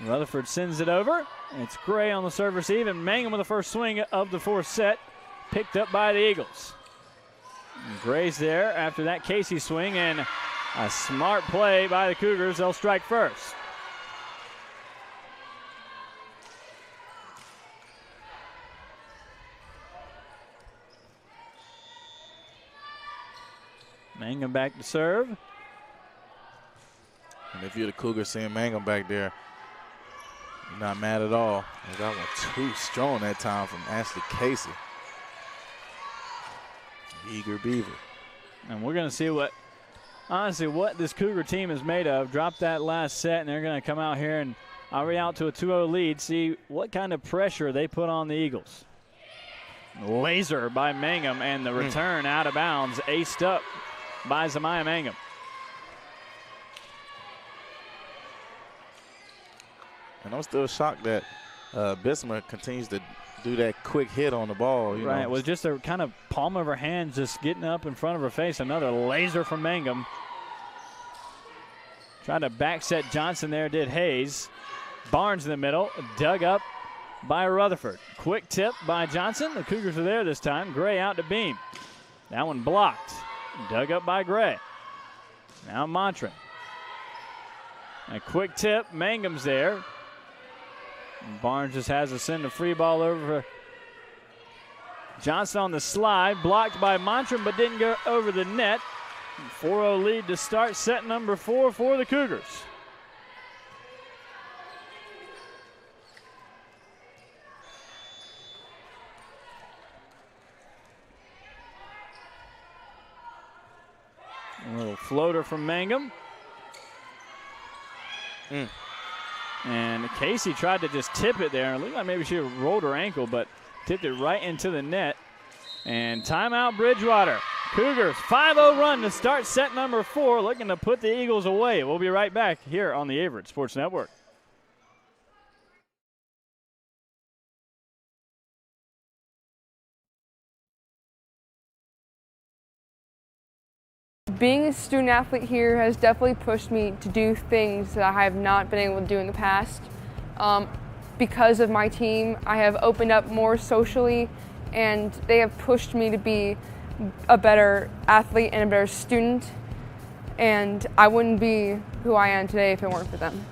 Rutherford sends it over. It's Gray on the serve receive, and Mangum with the first swing of the 4th set, picked up by the Eagles. And Gray's there after that Casey swing, and a smart play by the Cougars. They'll strike first. Mangum back to serve. And if you're the Cougars seeing Mangum back there, you're not mad at all. They got one too strong that time from Ashley Casey. Eager Beaver. And we're going to see what this Cougar team is made of. Drop that last set, and they're going to come out here and already out to a 2-0 lead. See what kind of pressure they put on the Eagles. Laser by Mangum, and the return out of bounds, aced up by Zamaya Mangum. And I'm still shocked that Bismarck continues to do that quick hit on the ball. Right, it was just a kind of palm of her hand just getting up in front of her face. Another laser from Mangum. Tried to back set Johnson there, did Hayes. Barnes in the middle, dug up by Rutherford. Quick tip by Johnson. The Cougars are there this time. Gray out to Beam. That one blocked. Dug up by Gray. Now Montran. A quick tip. Mangum's there. Barnes just has to send a free ball over. Johnson on the slide. Blocked by Montran, but didn't go over the net. 4-0 lead to start set number 4 for the Cougars. A little floater from Mangum. And Casey tried to just tip it there. It looked like maybe she rolled her ankle, but tipped it right into the net. And timeout Bridgewater. Cougars 5-0 run to start set number 4, looking to put the Eagles away. We'll be right back here on the Averett Sports Network. Being a student athlete here has definitely pushed me to do things that I have not been able to do in the past. Because of my team, I have opened up more socially, and they have pushed me to be a better athlete and a better student, and I wouldn't be who I am today if it weren't for them.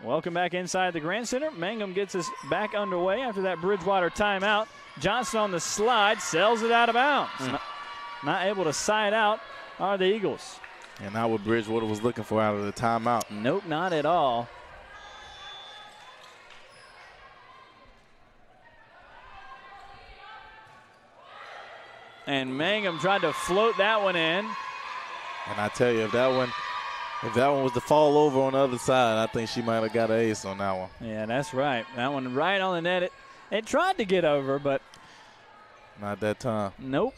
Welcome back inside the Grand Center. Mangum gets us back underway after that Bridgewater timeout. Johnson on the slide, sells it out of bounds. Not able to side out are the Eagles. And not what Bridgewater was looking for out of the timeout. Nope, not at all. And Mangum tried to float that one in. And I tell you, if that one was to fall over on the other side, I think she might have got an ace on that one. Yeah, that's right. That one right on the net. It tried to get over, but not that time. Nope.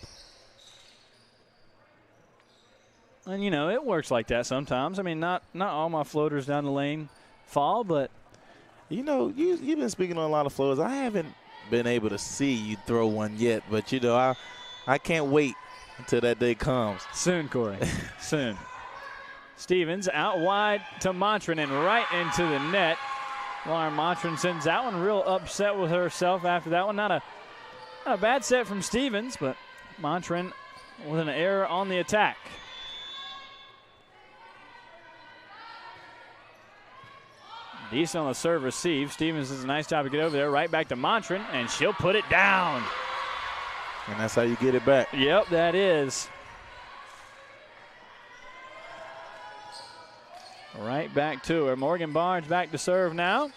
And, you know, it works like that sometimes. I mean, not all my floaters down the lane fall, but. You know, you've been speaking on a lot of floaters. I haven't been able to see you throw one yet, but, you know, I can't wait until that day comes. Soon, Corey. Soon. Stevens out wide to Montran and right into the net. Lauren Montran sends that one, real upset with herself after that one. Not a bad set from Stevens, but Montran with an error on the attack. Decent on the serve receive. Stevens does a nice job to get over there. Right back to Montran, and she'll put it down. And that's how you get it back. Yep, that is. Right back to her. Morgan Barnes back to serve now.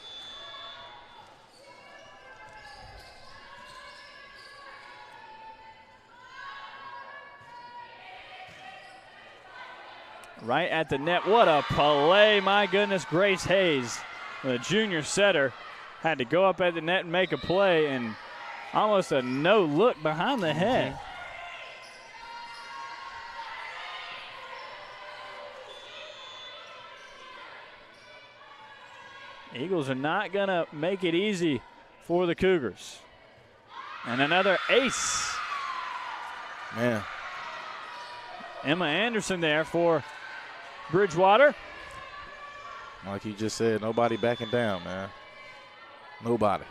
right at the net. What a play, my goodness. Grace Hayes, the junior setter, had to go up at the net and make a play, and almost a no look behind the head. Eagles are not going to make it easy for the Cougars. And another ace. Man. Emma Anderson there for Bridgewater. Like you just said, nobody backing down, man. Nobody.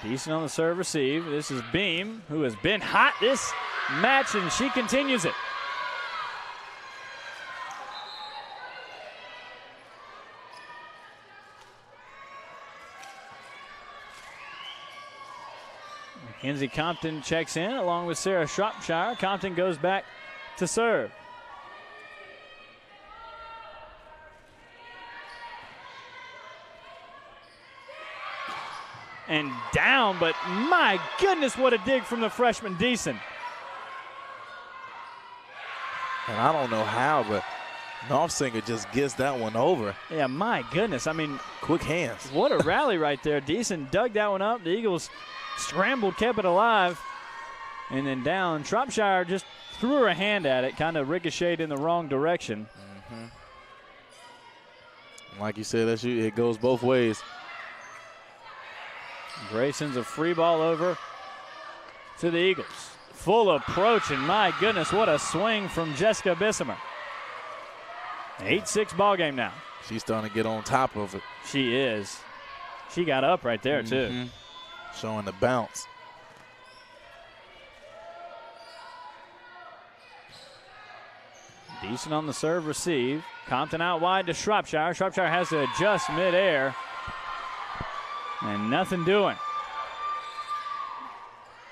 Decent on the serve receive. This is Beam, who has been hot this match, and she continues it. Mackenzie Compton checks in along with Sarah Shropshire. Compton goes back to serve. And down, but my goodness, what a dig from the freshman Deason. And I don't know how, but Northsinger just gets that one over. Yeah, my goodness. I mean, quick hands. What a rally right there. Deason dug that one up. The Eagles scrambled, kept it alive, and then down. Shropshire just threw her a hand at it, kind of ricocheted in the wrong direction. Like you said, it goes both ways. Gray sends a free ball over to the Eagles. Full approach, and my goodness, what a swing from Jessica Bissimer. 8-6 ball game now. She's starting to get on top of it. She is. She got up right there, too. Showing the bounce. Decent on the serve receive. Compton out wide to Shropshire. Shropshire has to adjust midair. And nothing doing.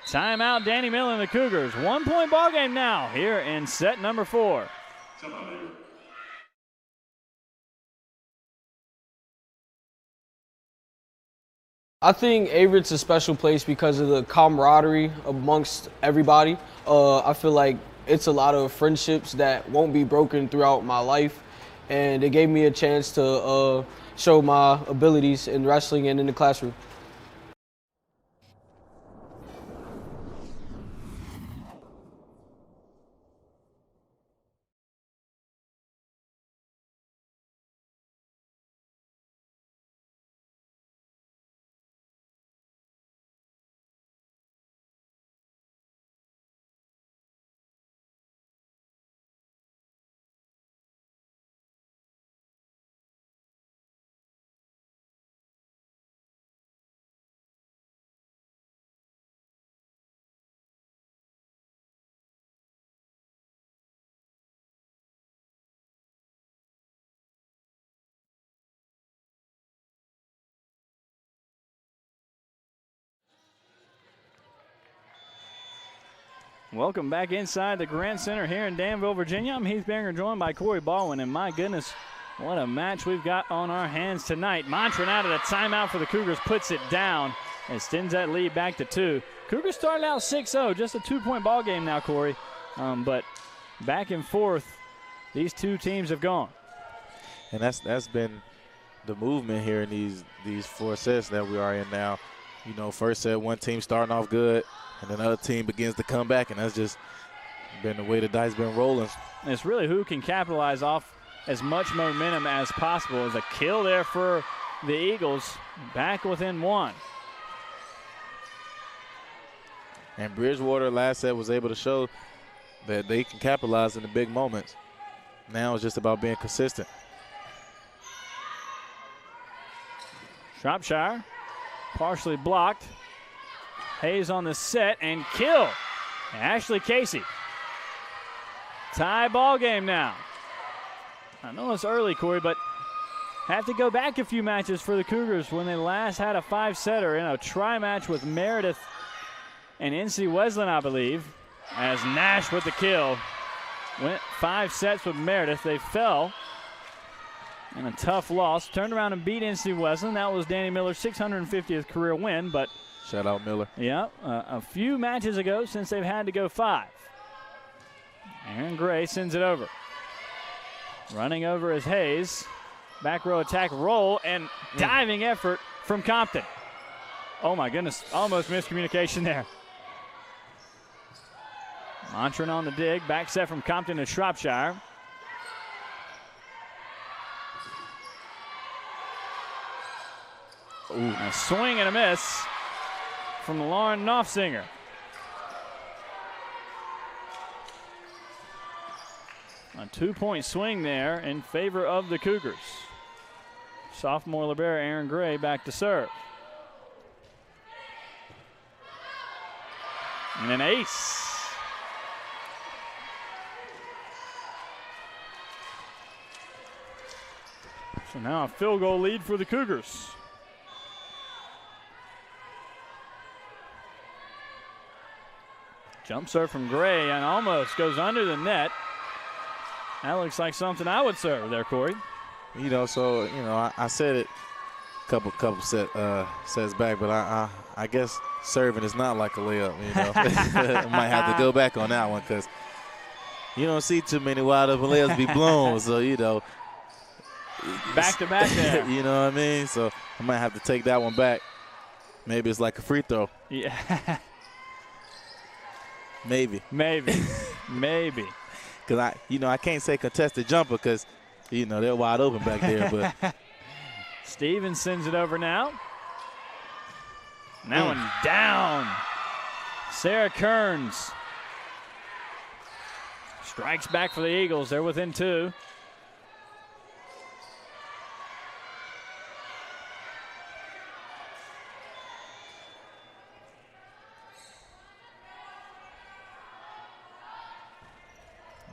Timeout, Danny Miller and the Cougars. 1 point ball game now here in set number 4. I think Averett's a special place because of the camaraderie amongst everybody. I feel like it's a lot of friendships that won't be broken throughout my life, and it gave me a chance to show my abilities in wrestling and in the classroom. Welcome back inside the Grant Center here in Danville, Virginia. I'm Heath Beringer, joined by Corey Baldwin, and my goodness, what a match we've got on our hands tonight. Montran out of the timeout for the Cougars puts it down and extends that lead back to 2. Cougars started out 6-0, just a 2-point ball game now, Corey. But back and forth, these two teams have gone. And that's been the movement here in these 4 sets that we are in now. You know, first set, one team starting off good, and then another team begins to come back, and that's just been the way the dice been rolling. And it's really who can capitalize off as much momentum as possible. As a kill there for the Eagles, back within 1. And Bridgewater last set was able to show that they can capitalize in the big moments. Now it's just about being consistent. Shropshire partially blocked. Hayes on the set and kill. Ashley Casey. Tie ball game now. I know it's early, Corey, but have to go back a few matches for the Cougars when they last had a 5-setter in a tri-match with Meredith and NC Wesleyan, I believe, as Nash with the kill. Went 5 sets with Meredith. They fell in a tough loss. Turned around and beat NC Wesleyan. That was Danny Miller's 650th career win, but Shout out Miller. Yeah, a few matches ago since they've had to go 5. Aaron Gray sends it over. Running over is Hayes. Back row attack roll and diving effort from Compton. Oh my goodness, almost miscommunication there. Montran on the dig, back set from Compton to Shropshire. Ooh, a swing and a miss from Lauren Knopfsinger. A 2-point swing there in favor of the Cougars. Sophomore libero Aaron Gray back to serve. And an ace. So now a field goal lead for the Cougars. Jump serve from Gray and almost goes under the net. That looks like something I would serve there, Corey. You know, so, you know, I said it a couple sets back, but I guess serving is not like a layup, you know. I might have to go back on that one because you don't see too many wide open layups be blown. So, you know. Back to back there. You know what I mean? So I might have to take that one back. Maybe it's like a free throw. Yeah. Maybe. Maybe. Because I can't say contested jumper because, you know, they're wide open back there. But Stevens sends it over now. That one down. Sarah Kearns strikes back for the Eagles. They're within 2.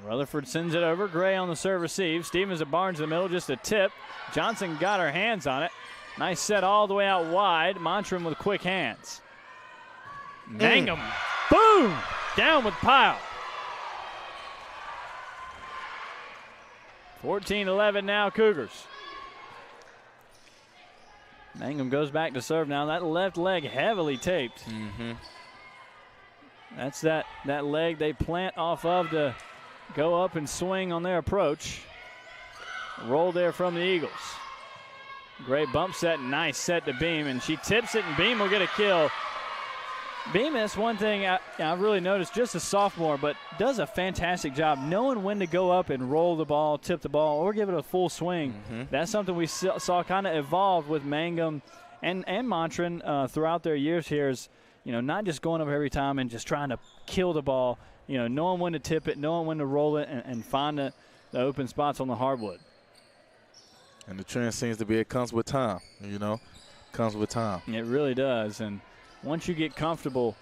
Rutherford sends it over. Gray on the serve receive. Stevens at Barnes in the middle, just a tip. Johnson got her hands on it. Nice set all the way out wide. Montran with quick hands. Mangum. Boom! Down with pile. 14-11 now, Cougars. Mangum goes back to serve now. That left leg heavily taped. That's that leg they plant off of to go up and swing on their approach. Roll there from the Eagles. Great bump set, nice set to Beam, and she tips it, and Beam will get a kill. Beam is one thing I've really noticed, just a sophomore, but does a fantastic job knowing when to go up and roll the ball, tip the ball, or give it a full swing. That's something we saw kind of evolve with Mangum and Montran throughout their years here is, you know, not just going up every time and just trying to kill the ball, you know, knowing when to tip it, knowing when to roll it, and find the open spots on the hardwood. And the trend seems to be it comes with time, you know, comes with time. It really does. And once you get comfortable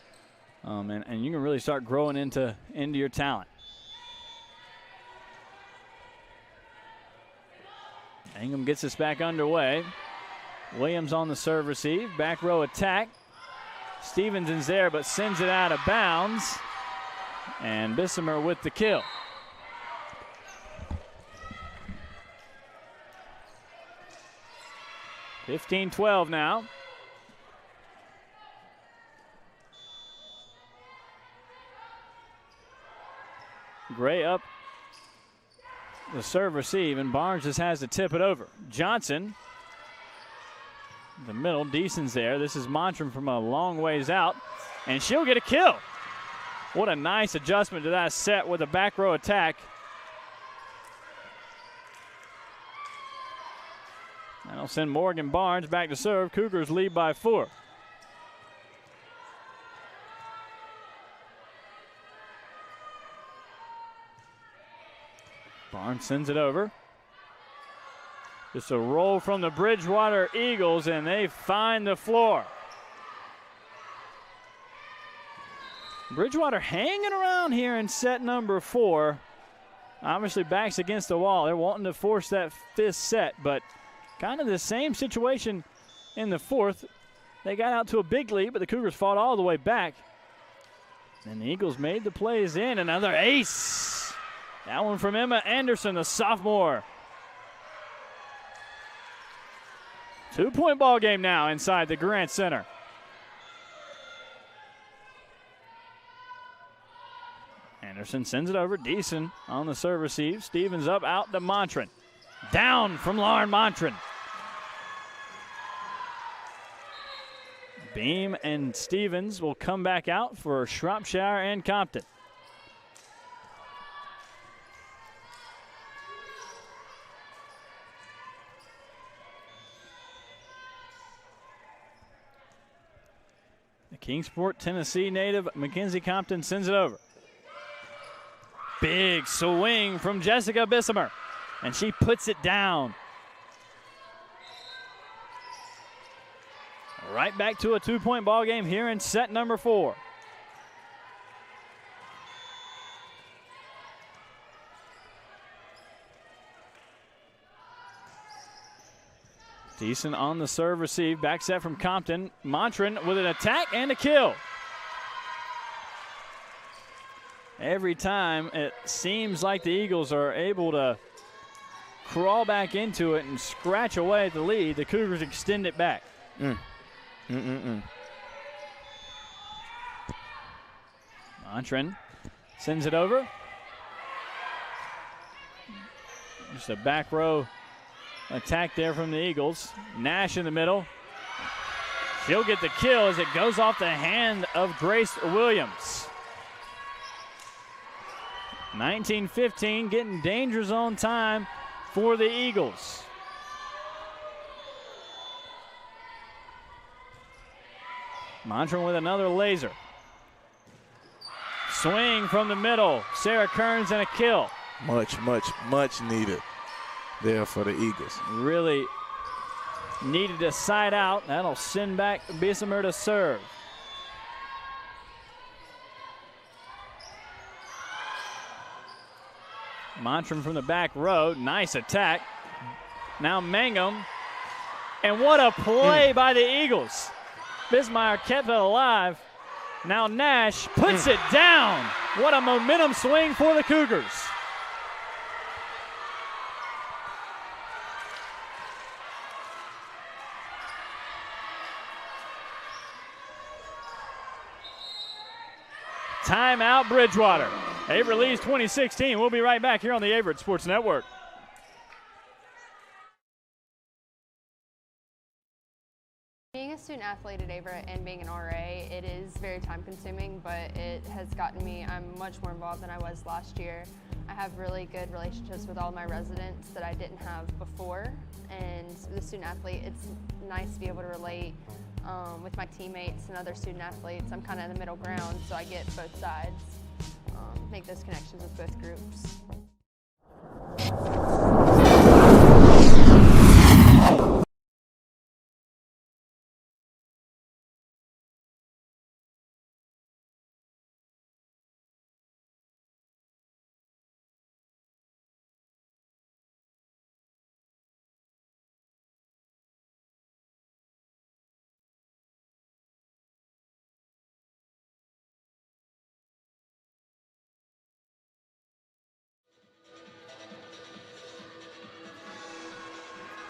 and you can really start growing into your talent. Ingham gets us back underway. Williams on the serve receive. Back row attack. Stevenson's there but sends it out of bounds. And Bissimer with the kill. (15-12) now. Gray up the serve receive, and Barnes just has to tip it over. Johnson, the middle, Deason's there. This is Montran from a long ways out, and she'll get a kill. What a nice adjustment to that set with a back row attack. That'll send Morgan Barnes back to serve. Cougars lead by 4. Barnes sends it over. Just a roll from the Bridgewater Eagles, and they find the floor. Bridgewater hanging around here in set number 4. Obviously backs against the wall. They're wanting to force that 5th set, but kind of the same situation in the 4th. They got out to a big lead, but the Cougars fought all the way back. And the Eagles made the plays in. Another ace. That one from Emma Anderson, the sophomore. 2-point ball game now inside the Grant Center. Anderson sends it over. Deason on the serve receive. Stevens up, out to Montran. Down from Lauren Montran. Beam and Stevens will come back out for Shropshire and Compton. The Kingsport, Tennessee native Mackenzie Compton sends it over. Big swing from Jessica Bissimer, and she puts it down. Right back to a 2-point ball game here in set number 4. Decent on the serve receive. Back set from Compton. Montran with an attack and a kill. Every time it seems like the Eagles are able to crawl back into it and scratch away at the lead, the Cougars extend it back. Montran sends it over. Just a back row attack there from the Eagles. Nash in the middle. She'll get the kill as it goes off the hand of Grace Williams. 19-15, getting danger zone time for the Eagles. Montran with another laser. Swing from the middle. Sarah Kearns and a kill. Much needed there for the Eagles. Really needed a side out. That'll send back Bissimer to serve. Montran from the back row. Nice attack. Now Mangum. And what a play by the Eagles. Bismeyer kept it alive. Now Nash puts it down. What a momentum swing for the Cougars. Timeout, Bridgewater. Averett leads 20-16. We'll be right back here on the Averett Sports Network. Being a student athlete at Averett and being an RA, it is very time consuming, but it has gotten me, I'm much more involved than I was last year. I have really good relationships with all my residents that I didn't have before, and the student athlete, it's nice to be able to relate with my teammates and other student athletes. I'm kind of in the middle ground, so I get both sides, make those connections with both groups.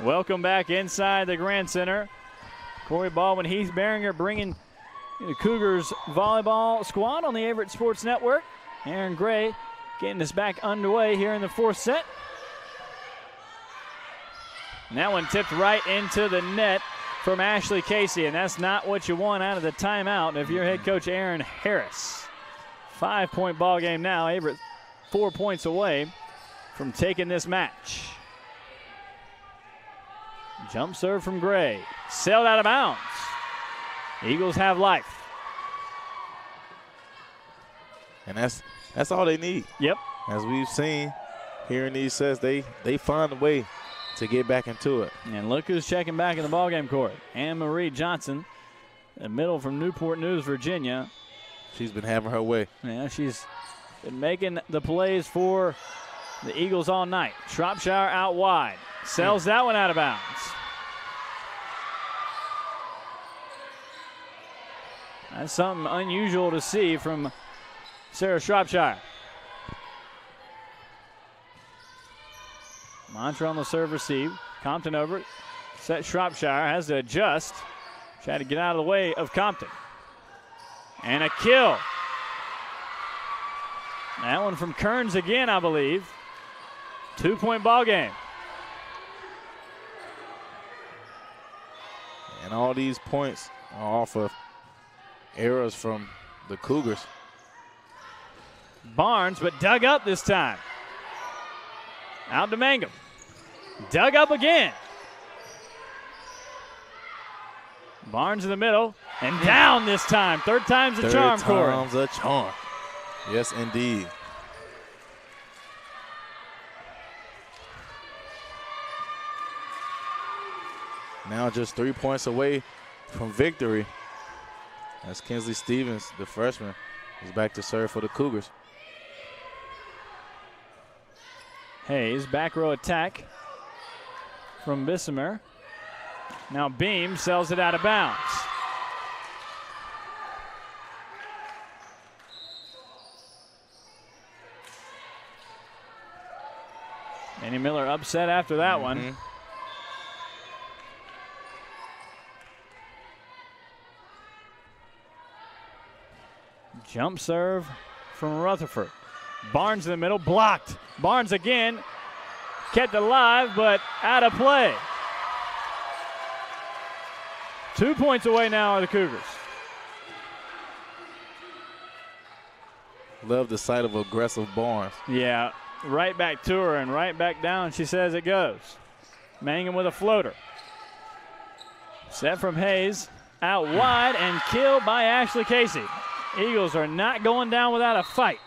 Welcome back inside the Grand Center. Corey Baldwin, Heath Behringer bringing the Cougars volleyball squad on the Averett Sports Network. Aaron Gray getting us back underway here in the 4th set. And that one tipped right into the net from Ashley Casey, and that's not what you want out of the timeout if you're head coach Aaron Harris. 5-point ball game now. Averett 4 points away from taking this match. Jump serve from Gray. Sailed out of bounds. Eagles have life. And that's all they need. Yep. As we've seen here in these sets, they find a way to get back into it. And look who's checking back in the ballgame court. Anne-Marie Johnson, the middle from Newport News, Virginia. She's been having her way. Yeah, she's been making the plays for the Eagles all night. Shropshire out wide. Sells that one out of bounds. That's something unusual to see from Sarah Shropshire. Montran on the serve receive. Compton over it. Set Shropshire. Has to adjust. Try to get out of the way of Compton. And a kill. That one from Kearns again, I believe. 2-point ball game. And all these points are off of errors from the Cougars. Barnes, but dug up this time. Out to Mangum. Dug up again. Barnes in the middle and down this time. Third time's the charm, Corey. Third time's a charm. Yes, indeed. Now just 3 points away from victory as Kinsley Stevens, the freshman, is back to serve for the Cougars. Hayes, back row attack from Bissamer. Now Beam sells it out of bounds. Manny Miller upset after that one. Jump serve from Rutherford. Barnes in the middle, blocked. Barnes again, kept alive, but out of play. 2 points away now are the Cougars. Love the sight of aggressive Barnes. Yeah, right back to her and right back down, she says it goes. Mangum with a floater. Set from Hayes, out wide and killed by Ashley Casey. Eagles are not going down without a fight.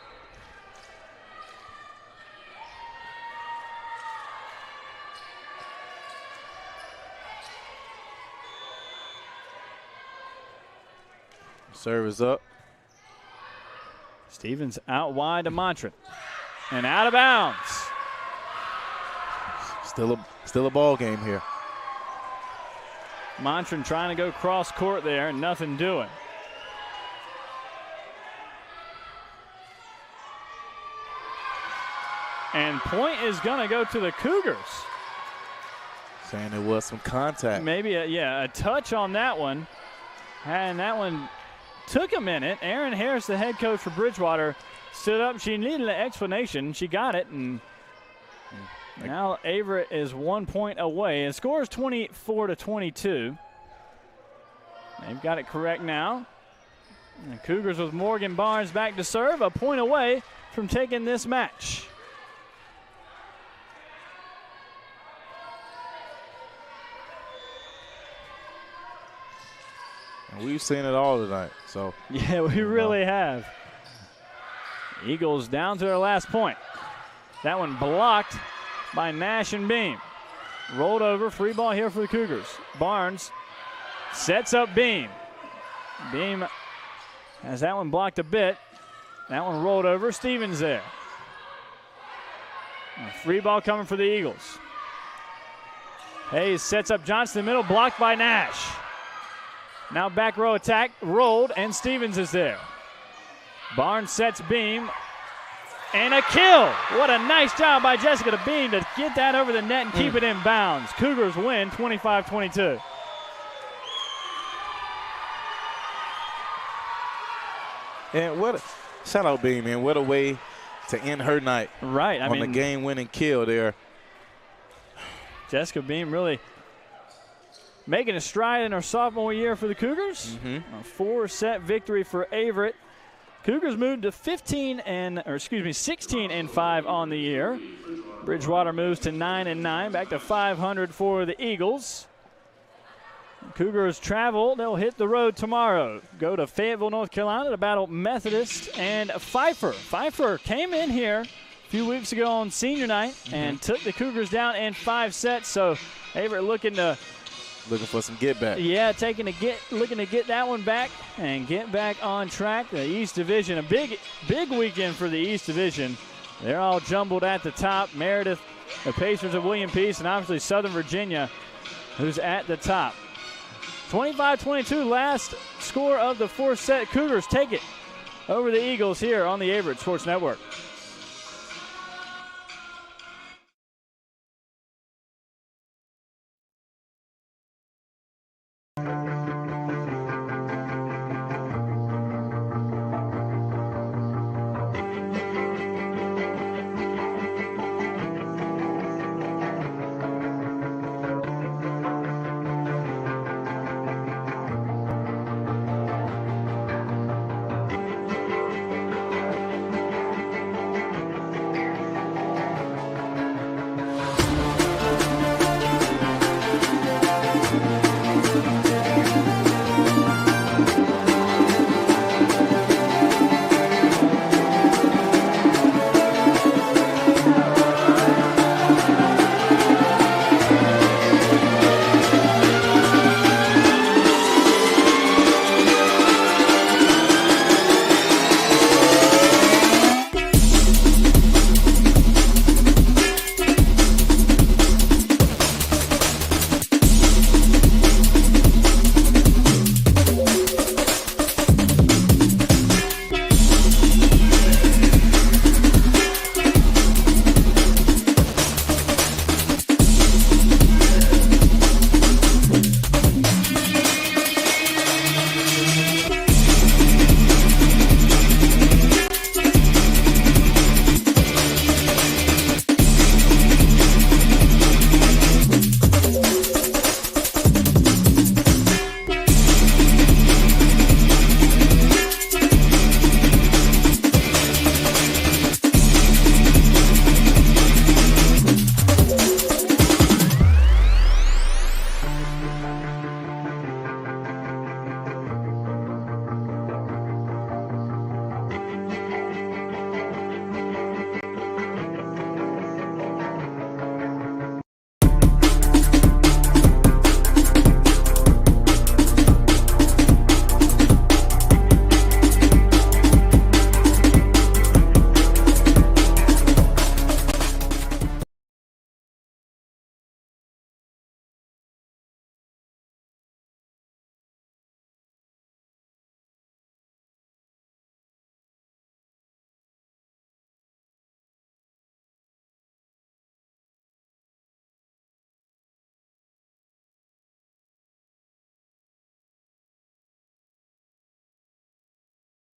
Serve is up. Stevens out wide to Montran. And out of bounds. Still a ball game here. Montran trying to go cross court there and nothing doing. And point is going to go to the Cougars. Saying there was some contact. Maybe, a touch on that one. And that one took a minute. Erin Harris, the head coach for Bridgewater, stood up. She needed an explanation. She got it, and now Averett is 1 point away. And scores 24-22. They've got it correct now. And Cougars with Morgan Barnes back to serve, a point away from taking this match. And we've seen it all tonight. So yeah, we really have. Eagles down to their last point. That one blocked by Nash and Beam. Rolled over, free ball here for the Cougars. Barnes sets up Beam. Beam has that one blocked a bit. That one rolled over. Stevens there. A free ball coming for the Eagles. Hayes sets up Johnson in the middle, blocked by Nash. Now back row attack, rolled, and Stevens is there. Barnes sets Beam, and a kill. What a nice job by Jessica Beam to get that over the net and keep it in bounds. Cougars win 25-22. And shout out Beam, man. What a way to end her night. Right. On the game-winning kill there. Jessica Beam really making a stride in her sophomore year for the Cougars. A 4-set victory for Averett. Cougars moved to 16-5 on the year. Bridgewater moves to 9-9, back to 500 for the Eagles. Cougars travel. They'll hit the road tomorrow. Go to Fayetteville, North Carolina to battle Methodist and Pfeiffer. Pfeiffer came in here a few weeks ago on senior night and took the Cougars down in 5 sets. So Averett looking for some get back. Yeah, looking to get that one back and get back on track. The East Division, a big weekend for the East Division. They're all jumbled at the top. Meredith, the Pacers of William Peace, and obviously Southern Virginia, who's at the top. 25-22, last score of the 4th set. Cougars take it over the Eagles here on the Averett Sports Network.